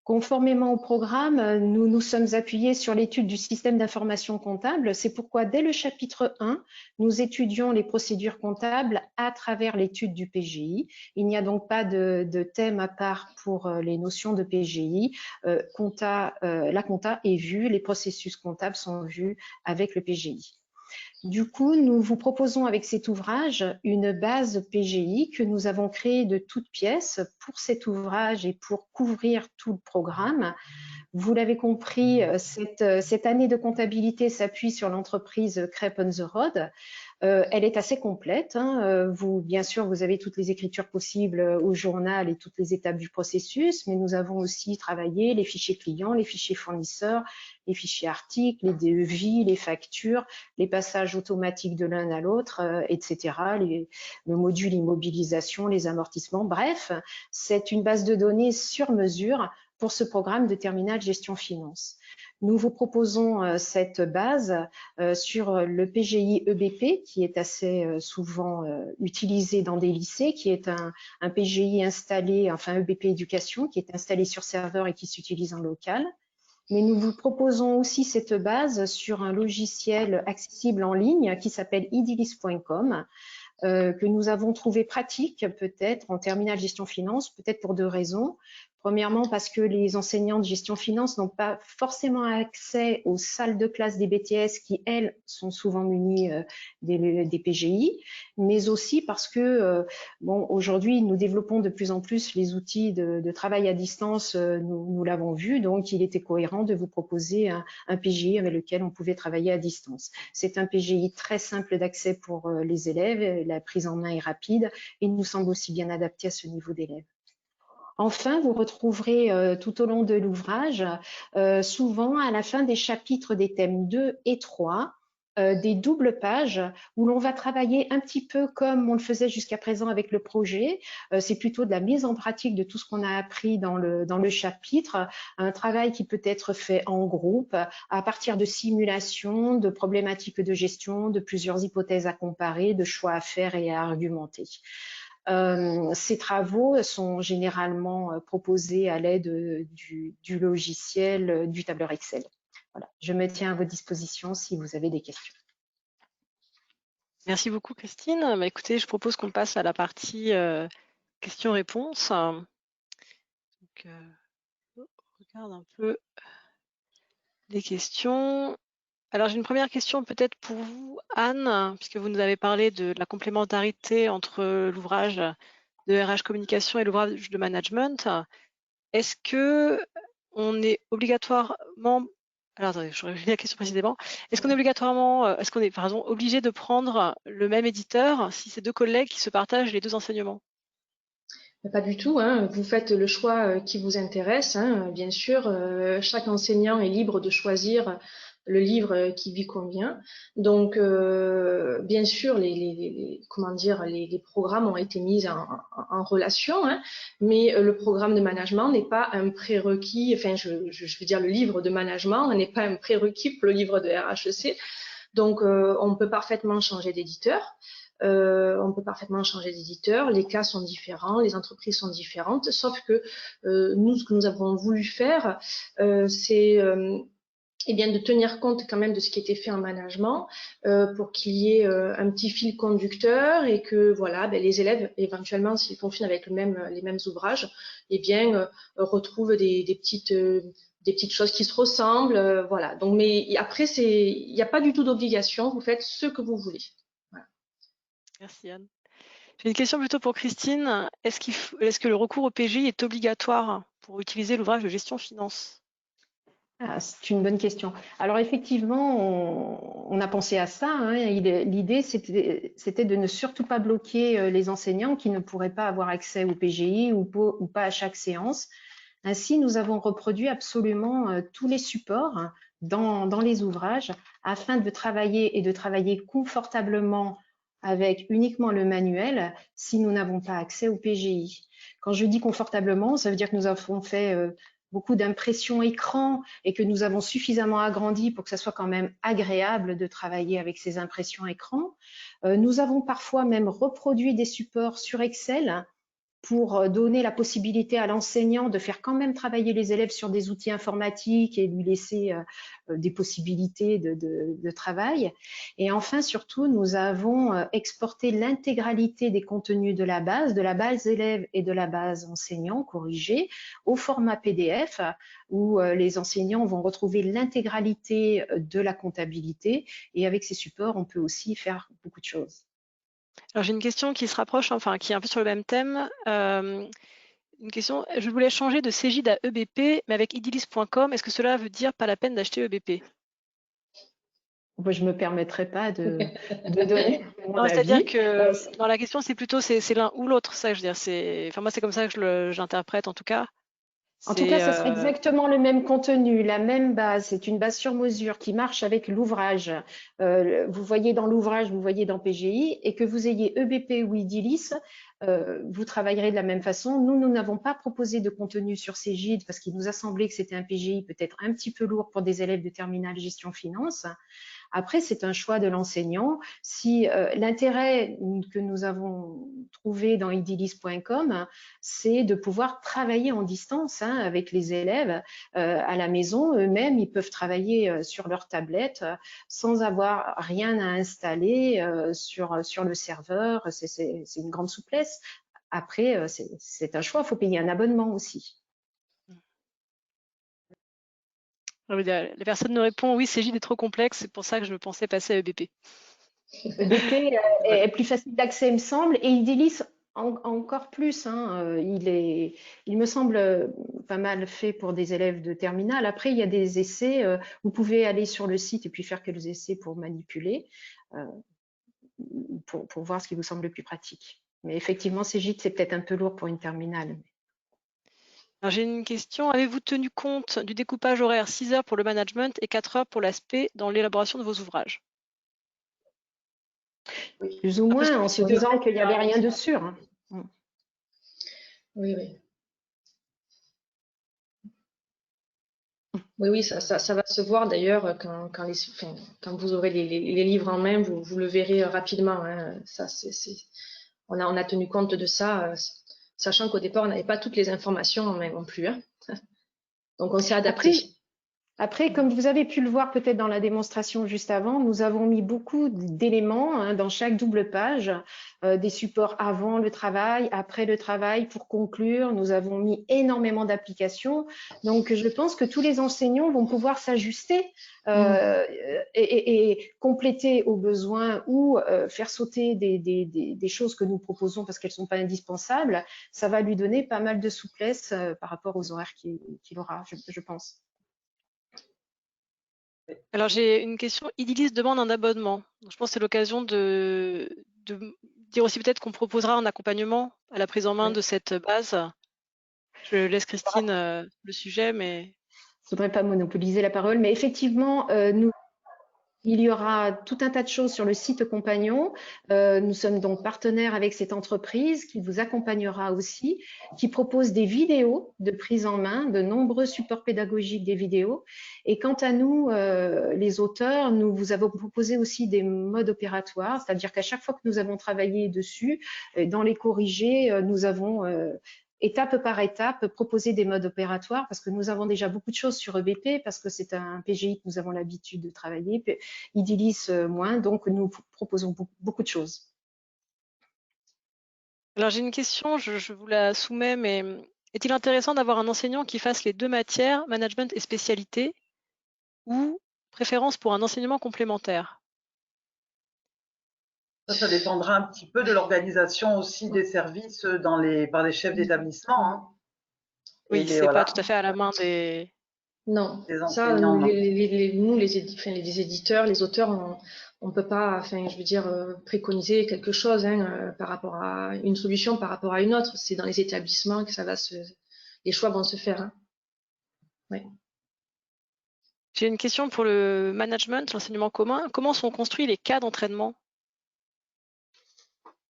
Conformément au programme, nous nous sommes appuyés sur l'étude du système d'information comptable. C'est pourquoi, dès le chapitre 1, nous étudions les procédures comptables à travers l'étude du PGI. Il n'y a donc pas de thème à part pour les notions de PGI. La compta est vue, les processus comptables sont vus avec le PGI. Du coup, nous vous proposons avec cet ouvrage une base PGI que nous avons créée de toutes pièces pour cet ouvrage et pour couvrir tout le programme. Vous l'avez compris, cette année de comptabilité s'appuie sur l'entreprise Crêpe on the Road. Elle est assez complète. Bien sûr, vous avez toutes les écritures possibles au journal et toutes les étapes du processus, mais nous avons aussi travaillé les fichiers clients, les fichiers fournisseurs, les fichiers articles, les devis, les factures, les passages automatiques de l'un à l'autre, etc., le module immobilisation, les amortissements. Bref, c'est une base de données sur mesure pour ce programme de terminal gestion finance. Nous vous proposons cette base sur le PGI EBP, qui est assez souvent utilisé dans des lycées, qui est un PGI installé, enfin EBP éducation, qui est installé sur serveur et qui s'utilise en local. Mais nous vous proposons aussi cette base sur un logiciel accessible en ligne qui s'appelle idyllis.com, que nous avons trouvé pratique peut-être en terminal gestion finance, peut-être pour deux raisons. Premièrement, parce que les enseignants de gestion finance n'ont pas forcément accès aux salles de classe des BTS qui, elles, sont souvent munies des PGI, mais aussi parce que, bon, aujourd'hui, nous développons de plus en plus les outils de travail à distance, nous l'avons vu, donc il était cohérent de vous proposer un PGI avec lequel on pouvait travailler à distance. C'est un PGI très simple d'accès pour les élèves, la prise en main est rapide et il nous semble aussi bien adapté à ce niveau d'élèves. Enfin, vous retrouverez tout au long de l'ouvrage, souvent à la fin des chapitres des thèmes 2 et 3, des doubles pages où l'on va travailler un petit peu comme on le faisait jusqu'à présent avec le projet. C'est plutôt de la mise en pratique de tout ce qu'on a appris dans le chapitre, un travail qui peut être fait en groupe à partir de simulations, de problématiques de gestion, de plusieurs hypothèses à comparer, de choix à faire et à argumenter. Ces travaux sont généralement proposés à l'aide du logiciel du tableur Excel. Voilà. Je me tiens à vos dispositions si vous avez des questions. Merci beaucoup, Christine. Bah, écoutez, je propose qu'on passe à la partie questions-réponses. Donc, on regarde un peu les questions. Alors, j'ai une première question peut-être pour vous, Anne, puisque vous nous avez parlé de la complémentarité entre l'ouvrage de RH communication et l'ouvrage de management. Est-ce que on est obligatoirement, alors attendez, je relis la question précisément. Est-ce qu'on est obligatoirement, est-ce qu'on est par exemple obligé de prendre le même éditeur si c'est deux collègues qui se partagent les deux enseignements? Pas du tout, hein. Vous faites le choix qui vous intéresse, hein. Bien sûr, chaque enseignant est libre de choisir le livre qui lui convient. Donc, bien sûr, les programmes ont été mis en relation, hein, mais le programme de management n'est pas un prérequis. Enfin, je veux dire, le livre de management n'est pas un prérequis pour le livre de RHEC. Donc, on peut parfaitement changer d'éditeur. Les cas sont différents, les entreprises sont différentes, sauf que nous, ce que nous avons voulu faire, c'est de tenir compte quand même de ce qui était fait en management pour qu'il y ait un petit fil conducteur et que voilà, les élèves, éventuellement, s'ils fonctionnent avec les mêmes ouvrages, retrouvent des petites choses qui se ressemblent, voilà. Donc, mais après, il n'y a pas du tout d'obligation, vous faites ce que vous voulez. Merci Anne. J'ai une question plutôt pour Christine. Est-ce que le recours au PGI est obligatoire pour utiliser l'ouvrage de gestion finance? C'est une bonne question. Alors effectivement, on a pensé à ça, hein. L'idée, c'était de ne surtout pas bloquer les enseignants qui ne pourraient pas avoir accès au PGI ou pas à chaque séance. Ainsi, nous avons reproduit absolument tous les supports dans les ouvrages afin de travailler confortablement avec uniquement le manuel si nous n'avons pas accès au PGI. Quand je dis confortablement, ça veut dire que nous avons fait beaucoup d'impressions écran et que nous avons suffisamment agrandi pour que ça soit quand même agréable de travailler avec ces impressions écran. Nous avons parfois même reproduit des supports sur Excel pour donner la possibilité à l'enseignant de faire quand même travailler les élèves sur des outils informatiques et lui laisser des possibilités de travail. Et enfin, surtout, nous avons exporté l'intégralité des contenus de la base élève et de la base enseignant corrigée au format PDF où les enseignants vont retrouver l'intégralité de la comptabilité. Et avec ces supports, on peut aussi faire beaucoup de choses. Alors j'ai une question qui se rapproche, enfin qui est un peu sur le même thème. Une question, je voulais changer de Cégide à EBP, mais avec idilis.com, est-ce que cela veut dire pas la peine d'acheter EBP? Moi, je ne me permettrai pas de donner mon avis. C'est-à-dire que dans la question, c'est plutôt c'est l'un ou l'autre, ça je veux dire. Enfin, moi, c'est comme ça que j'interprète en tout cas. En tout cas, ce sera exactement le même contenu, la même base. C'est une base sur mesure qui marche avec l'ouvrage. Vous voyez dans l'ouvrage, vous voyez dans PGI, et que vous ayez EBP ou Idilis, vous travaillerez de la même façon. Nous n'avons pas proposé de contenu sur Cégide parce qu'il nous a semblé que c'était un PGI peut-être un petit peu lourd pour des élèves de terminale gestion finance. Après, c'est un choix de l'enseignant. Si l'intérêt que nous avons trouvé dans idilis.com, c'est de pouvoir travailler en distance avec les élèves à la maison. Eux-mêmes, ils peuvent travailler sur leur tablette sans avoir rien à installer sur le serveur. C'est une grande souplesse. Après, c'est un choix. Il faut payer un abonnement aussi. La personne nous répond oui, Cégide est trop complexe, c'est pour ça que je pensais passer à EBP. EBP est plus facile d'accès, il me semble, et Idilis encore plus. Il me semble pas mal fait pour des élèves de terminale. Après, il y a des essais. Vous pouvez aller sur le site et puis faire quelques essais pour manipuler, pour voir ce qui vous semble le plus pratique. Mais effectivement, Cégide, c'est peut-être un peu lourd pour une terminale. J'ai une question. Avez-vous tenu compte du découpage horaire 6 heures pour le management et 4 heures pour l'aspect dans l'élaboration de vos ouvrages? Oui. Plus ou moins, en se disant qu'il n'y avait rien de sûr. Oui, oui. Oui, ça va se voir d'ailleurs quand vous aurez les livres en main, vous le verrez rapidement. On a tenu compte de ça, sachant qu'au départ, on n'avait pas toutes les informations en main non plus. Donc, on s'est adapté. Après, comme vous avez pu le voir peut-être dans la démonstration juste avant, nous avons mis beaucoup d'éléments dans chaque double page, des supports avant le travail, après le travail, pour conclure. Nous avons mis énormément d'applications. Donc, je pense que tous les enseignants vont pouvoir s'ajuster et compléter aux besoins ou faire sauter des choses que nous proposons parce qu'elles ne sont pas indispensables. Ça va lui donner pas mal de souplesse par rapport aux horaires qu'il aura, je pense. Alors j'ai une question. Idilis demande un abonnement. Donc, je pense que c'est l'occasion de dire aussi peut-être qu'on proposera un accompagnement à la prise en main de cette base. Je laisse Christine le sujet, mais... Je ne voudrais pas monopoliser la parole, mais effectivement, il y aura tout un tas de choses sur le site Compagnon. Nous sommes donc partenaires avec cette entreprise qui vous accompagnera aussi, qui propose des vidéos de prise en main, de nombreux supports pédagogiques des vidéos. Et quant à nous, les auteurs, nous vous avons proposé aussi des modes opératoires, c'est-à-dire qu'à chaque fois que nous avons travaillé dessus, dans les corrigés, nous avons étape par étape, proposer des modes opératoires parce que nous avons déjà beaucoup de choses sur EBP parce que c'est un PGI que nous avons l'habitude de travailler, Idilis moins, donc nous proposons beaucoup de choses. Alors j'ai une question, je vous la soumets, mais est-il intéressant d'avoir un enseignant qui fasse les deux matières, management et spécialité, ou préférence pour un enseignement complémentaire? Ça dépendra un petit peu de l'organisation aussi des services par les chefs d'établissement. Oui, c'est pas tout à fait à la main des... Non, des ça, enseignants. nous, les éditeurs, les auteurs, on ne peut pas, je veux dire, préconiser quelque chose par rapport à une solution, par rapport à une autre. C'est dans les établissements que les choix vont se faire. Ouais. J'ai une question pour le management, l'enseignement commun. Comment sont construits les cas d'entraînement?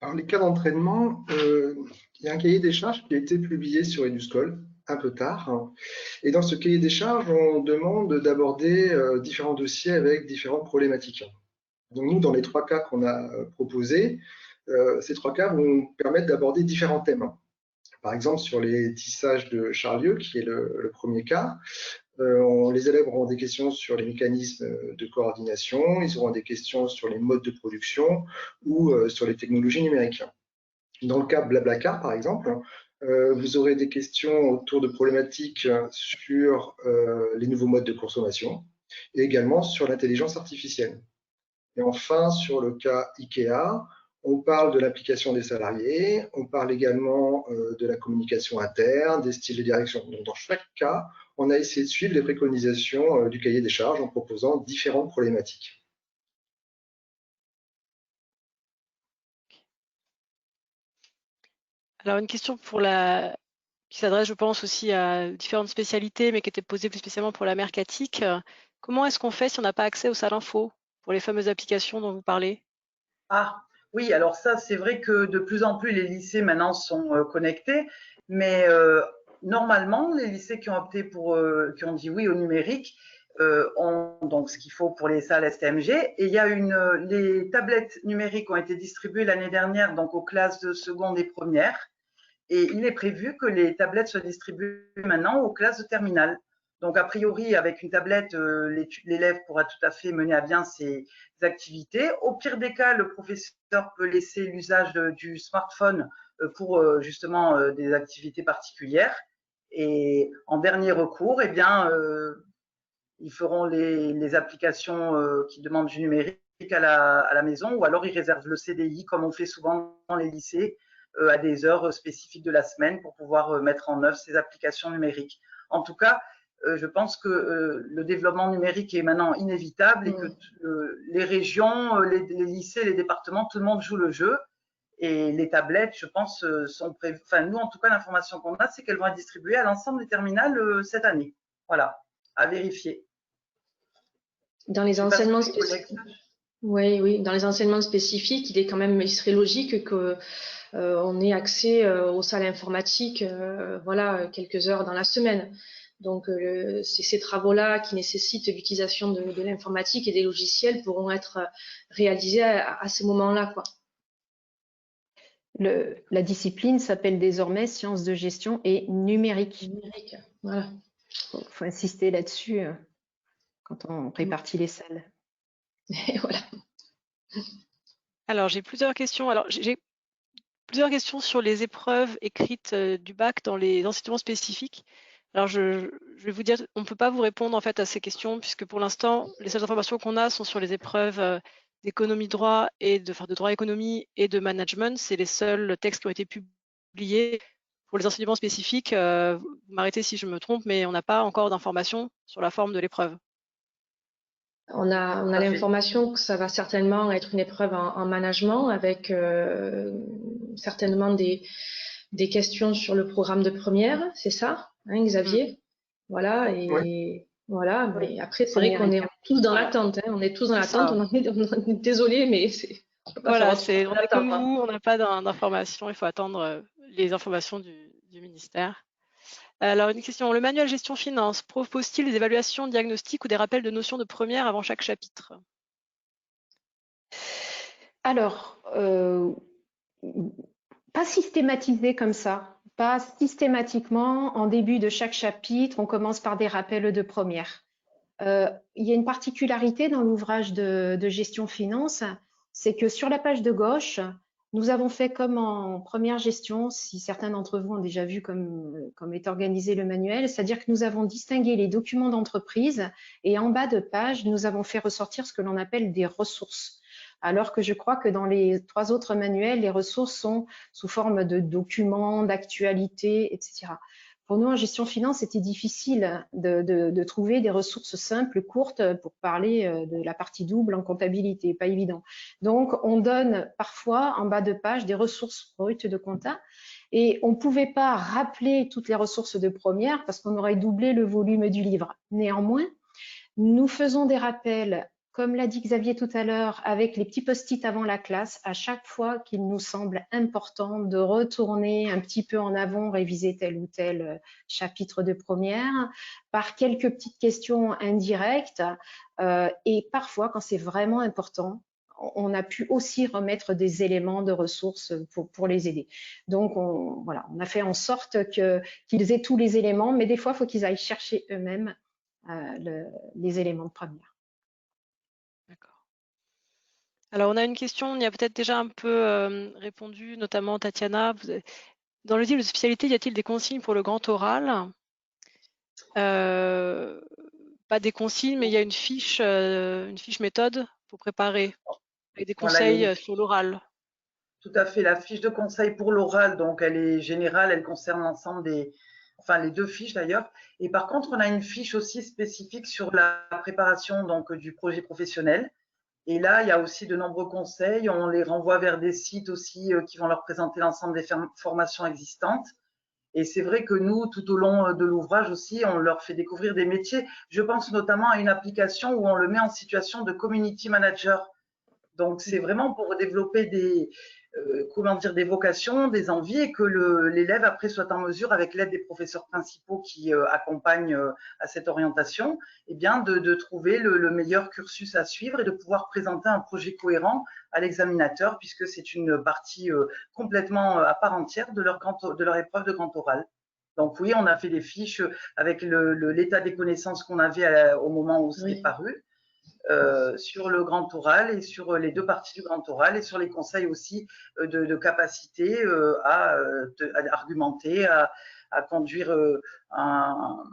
Alors, les cas d'entraînement, il y a un cahier des charges qui a été publié sur EduSchool un peu tard. Et dans ce cahier des charges, on demande d'aborder différents dossiers avec différentes problématiques. Donc nous, dans les 3 cas qu'on a proposés, ces 3 cas vont permettre d'aborder différents thèmes. Par exemple, sur les tissages de Charlieu, qui est le premier cas, les élèves auront des questions sur les mécanismes de coordination, ils auront des questions sur les modes de production ou sur les technologies numériques. Dans le cas Blablacar, par exemple, vous aurez des questions autour de problématiques sur les nouveaux modes de consommation et également sur l'intelligence artificielle. Et enfin, sur le cas IKEA, on parle de l'application des salariés, on parle également de la communication interne, des styles de direction. Donc, dans chaque cas, on a essayé de suivre les préconisations du cahier des charges en proposant différentes problématiques. Alors, une question qui s'adresse, je pense, aussi à différentes spécialités, mais qui était posée plus spécialement pour la mercatique. Comment est-ce qu'on fait si on n'a pas accès aux salles info pour les fameuses applications dont vous parlez? Ah, oui, alors ça, c'est vrai que de plus en plus, les lycées maintenant sont connectés, mais normalement, les lycées qui ont opté qui ont dit oui au numérique, ont donc ce qu'il faut pour les salles STMG. Et il y a les tablettes numériques ont été distribuées l'année dernière, donc aux classes de seconde et première. Et il est prévu que les tablettes soient distribuées maintenant aux classes de terminale. Donc, a priori, avec une tablette, l'élève pourra tout à fait mener à bien ses activités. Au pire des cas, le professeur peut laisser l'usage du smartphone pour justement des activités particulières. Et en dernier recours, eh bien, ils feront les applications qui demandent du numérique à la maison, ou alors ils réservent le CDI, comme on fait souvent dans les lycées, à des heures spécifiques de la semaine pour pouvoir mettre en œuvre ces applications numériques. En tout cas, je pense que le développement numérique est maintenant inévitable et que les régions, les lycées, les départements, tout le monde joue le jeu. Et les tablettes, je pense, sont prévues. Enfin, nous, en tout cas, l'information qu'on a, c'est qu'elles vont être distribuées à l'ensemble des terminales cette année. Voilà, à vérifier. Dans les enseignements spécifiques. Oui, dans les enseignements spécifiques, il serait logique que on ait accès aux salles informatiques, voilà, quelques heures dans la semaine. Donc, ces travaux-là qui nécessitent l'utilisation de l'informatique et des logiciels pourront être réalisés à ces moments-là, quoi. La discipline s'appelle désormais sciences de gestion et numérique. Voilà. Il faut insister là-dessus quand on répartit les salles. Et voilà. Alors, j'ai plusieurs questions. Alors, j'ai plusieurs questions sur les épreuves écrites du bac dans les enseignements spécifiques. Alors, je vais vous dire, on ne peut pas vous répondre en fait à ces questions puisque pour l'instant, les seules informations qu'on a sont sur les épreuves d'économie droit et de droit économie et de management. C'est les seuls textes qui ont été publiés. Pour les enseignements spécifiques, vous m'arrêtez si je me trompe, mais on n'a pas encore d'informations sur la forme de l'épreuve. On a l'information que ça va certainement être une épreuve en management avec certainement des questions sur le programme de première, c'est ça, hein, Xavier? Voilà, et Oui. voilà, mais après, c'est vrai qu'on est tous dans l'attente, hein, on est tous dans l'attente, on est désolé, mais c'est. Voilà, on est comme vous, on n'a pas d'informations, il faut attendre les informations du ministère. Alors, une question, le manuel gestion finance propose-t-il des évaluations diagnostiques ou des rappels de notions de première avant chaque chapitre? Alors, pas systématisé comme ça, pas systématiquement en début de chaque chapitre, on commence par des rappels de première. Il y a une particularité dans l'ouvrage de gestion finance, c'est que sur la page de gauche, nous avons fait comme en première gestion, si certains d'entre vous ont déjà vu comme est organisé le manuel, c'est-à-dire que nous avons distingué les documents d'entreprise et en bas de page, nous avons fait ressortir ce que l'on appelle des ressources. Alors que je crois que dans les 3 autres manuels, les ressources sont sous forme de documents, d'actualités, etc. Pour nous, en gestion finance, c'était difficile de trouver des ressources simples, courtes, pour parler de la partie double en comptabilité, pas évident. Donc, on donne parfois en bas de page des ressources brutes de compta et on ne pouvait pas rappeler toutes les ressources de première parce qu'on aurait doublé le volume du livre. Néanmoins, nous faisons des rappels, comme l'a dit Xavier tout à l'heure, avec les petits post-it avant la classe, à chaque fois qu'il nous semble important de retourner un petit peu en avant, réviser tel ou tel chapitre de première, par quelques petites questions indirectes. Et parfois, quand c'est vraiment important, on a pu aussi remettre des éléments de ressources pour les aider. Donc, voilà, on a fait en sorte qu'ils aient tous les éléments, mais des fois, il faut qu'ils aillent chercher eux-mêmes les éléments de première. D'accord. Alors, on a une question, on y a peut-être déjà un peu répondu, notamment Tatiana. Dans le livre de spécialité, y a-t-il des consignes pour le grand oral? Pas des consignes, mais il y a une fiche méthode pour préparer, avec des conseils sur l'oral. Tout à fait. La fiche de conseil pour l'oral, donc elle est générale, elle concerne l'ensemble les 2 fiches d'ailleurs. Et par contre, on a une fiche aussi spécifique sur la préparation donc du projet professionnel. Et là, il y a aussi de nombreux conseils. On les renvoie vers des sites aussi qui vont leur présenter l'ensemble des formations existantes. Et c'est vrai que nous, tout au long de l'ouvrage aussi, on leur fait découvrir des métiers. Je pense notamment à une application où on le met en situation de community manager. Donc, c'est vraiment pour développer des vocations, des envies, et que l'élève après soit en mesure, avec l'aide des professeurs principaux qui accompagnent à cette orientation, eh bien de trouver le meilleur cursus à suivre et de pouvoir présenter un projet cohérent à l'examinateur, puisque c'est une partie complètement à part entière de leur épreuve de grand oral. Donc oui, on a fait des fiches avec l'état des connaissances qu'on avait au moment où c'est paru. Sur le grand oral et sur les 2 parties du grand oral et sur les conseils aussi de capacité à argumenter, à conduire un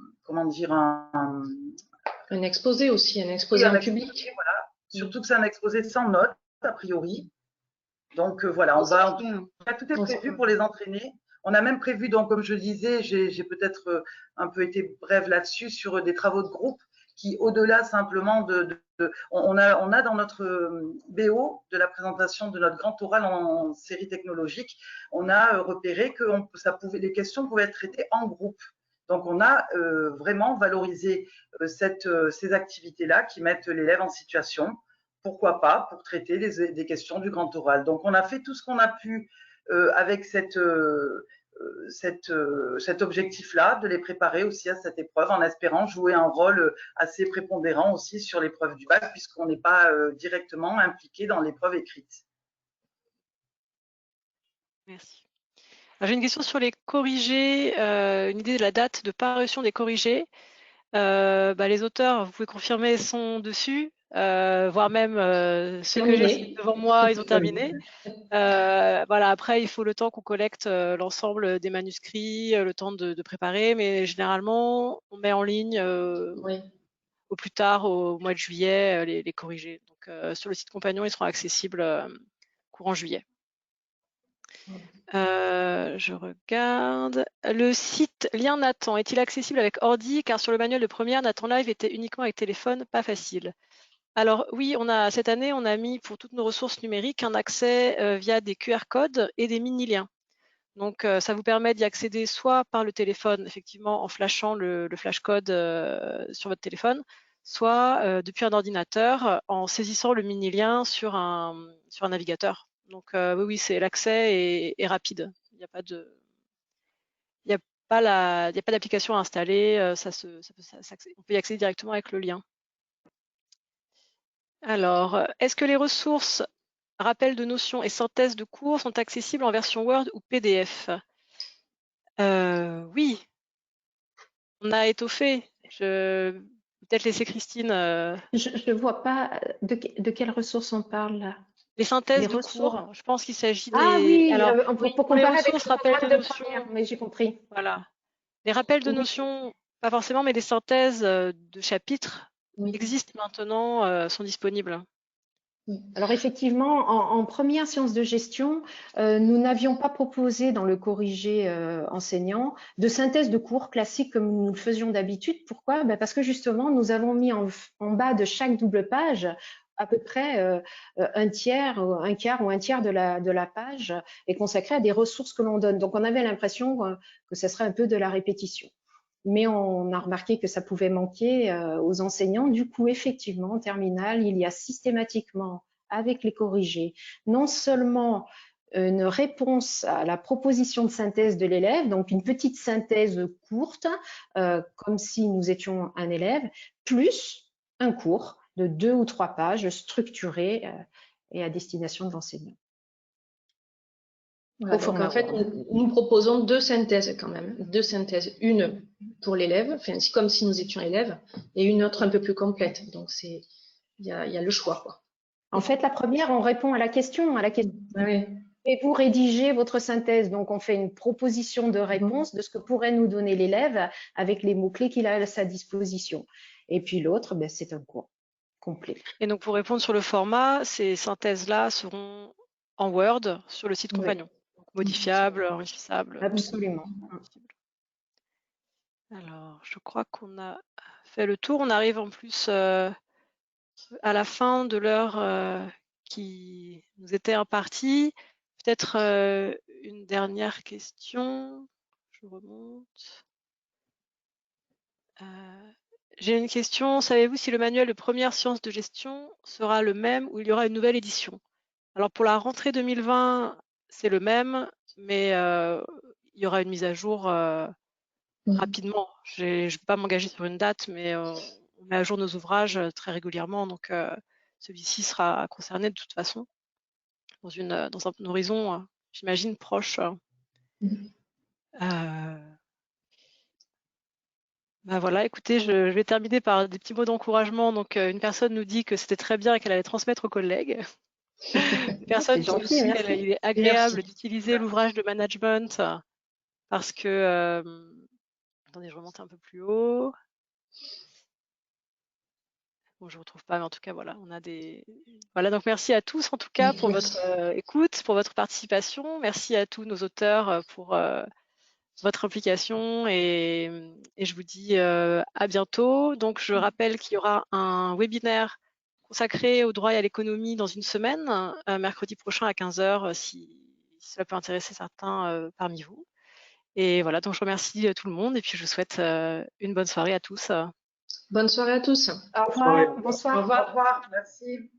exposé aussi, un exposé en public. Voilà. Surtout que c'est un exposé sans notes, a priori. Donc voilà, tout est prévu pour les entraîner. On a même prévu, donc comme je disais, j'ai peut-être un peu été brève là-dessus, sur des travaux de groupe qui, au-delà simplement on a dans notre BO de la présentation de notre grand oral en série technologique, on a repéré que les questions pouvaient être traitées en groupe. Donc on a vraiment valorisé ces activités-là qui mettent l'élève en situation, pourquoi pas, pour traiter des questions du grand oral. Donc on a fait tout ce qu'on a pu avec cet objectif-là, de les préparer aussi à cette épreuve, en espérant jouer un rôle assez prépondérant aussi sur l'épreuve du bac, puisqu'on n'est pas directement impliqué dans l'épreuve écrite. Merci. J'ai une question sur les corrigés, une idée de la date de parution des corrigés. Les auteurs, vous pouvez confirmer, sont dessus, voire même ceux que j'ai devant moi, ils ont terminé. Voilà, après, il faut le temps qu'on collecte l'ensemble des manuscrits, le temps de préparer, mais généralement, on met en ligne au plus tard, au mois de juillet, les corrigés. Donc, sur le site Compagnon, ils seront accessibles courant juillet. Je regarde. Le site Lien Nathan est-il accessible avec ordi? Car sur le manuel de première, Nathan Live était uniquement avec téléphone, pas facile. Alors oui, cette année, on a mis pour toutes nos ressources numériques un accès via des QR codes et des mini-liens. Donc, ça vous permet d'y accéder soit par le téléphone, effectivement, en flashant le flash code sur votre téléphone, soit depuis un ordinateur en saisissant le mini-lien sur un navigateur. Donc, oui, l'accès est rapide. Il n'y a pas d'application à installer. On peut y accéder directement avec le lien. Alors, est-ce que les ressources rappel de notions et synthèse de cours sont accessibles en version Word ou PDF? Oui, on a étoffé. Peut-être laisser Christine. Je ne vois pas de quelles ressources on parle là. Les synthèses de cours. Je pense qu'il s'agit des. Ah oui, alors, pour les ressources, rappels de notions. Mais j'ai compris. Voilà. Les rappels de notions, pas forcément, mais les synthèses de chapitres existent maintenant, sont disponibles. Alors effectivement, en première séance de gestion, nous n'avions pas proposé dans le corrigé enseignant de synthèse de cours classique comme nous le faisions d'habitude. Pourquoi? Parce que justement, nous avons mis en bas de chaque double page à peu près un tiers, un quart ou un tiers de la page est consacré à des ressources que l'on donne. Donc on avait l'impression que ce serait un peu de la répétition. Mais on a remarqué que ça pouvait manquer aux enseignants. Du coup, effectivement, en terminale, il y a systématiquement, avec les corrigés, non seulement une réponse à la proposition de synthèse de l'élève, donc une petite synthèse courte, comme si nous étions un élève, plus un cours de 2 ou 3 pages structuré et à destination de l'enseignant. Voilà, donc en fait, nous proposons 2 synthèses quand même, 2 synthèses, une pour l'élève, enfin, c'est comme si nous étions élèves, et une autre un peu plus complète. Donc il y a le choix, quoi. En fait, la première, on répond à la question. Oui. Pouvez-vous rédiger votre synthèse? Donc, on fait une proposition de réponse de ce que pourrait nous donner l'élève avec les mots-clés qu'il a à sa disposition. Et puis l'autre, ben, c'est un cours complet. Et donc, pour répondre sur le format, ces synthèses-là seront en Word sur le site Compagnon. Donc, modifiables, enrichissables. Absolument. Alors, je crois qu'on a fait le tour. On arrive en plus à la fin de l'heure qui nous était impartie. Peut-être une dernière question. Je remonte. J'ai une question. Savez-vous si le manuel de première sciences de gestion sera le même ou il y aura une nouvelle édition? Alors, pour la rentrée 2020, c'est le même, mais il y aura une mise à jour rapidement. Je ne vais pas m'engager sur une date, mais on met à jour nos ouvrages très régulièrement. Donc, celui-ci sera concerné de toute façon dans un horizon, j'imagine, proche. Bah voilà, écoutez, je vais terminer par des petits mots d'encouragement. Donc, une personne nous dit que c'était très bien et qu'elle allait transmettre aux collègues. Une personne qui nous dit qu'il est agréable d'utiliser l'ouvrage de management parce que... attendez, je remonte un peu plus haut. Bon, je ne retrouve pas, mais en tout cas, voilà, on a des... Voilà, donc merci à tous, en tout cas, pour votre écoute, pour votre participation. Merci à tous nos auteurs pour votre implication et je vous dis à bientôt. Donc, je rappelle qu'il y aura un webinaire consacré au droit et à l'économie dans une semaine, mercredi prochain à 15h, si cela peut intéresser certains parmi vous. Et voilà, donc je remercie tout le monde et puis je vous souhaite une bonne soirée à tous. Bonne soirée à tous. Au revoir. Bonsoir. Au revoir. Merci.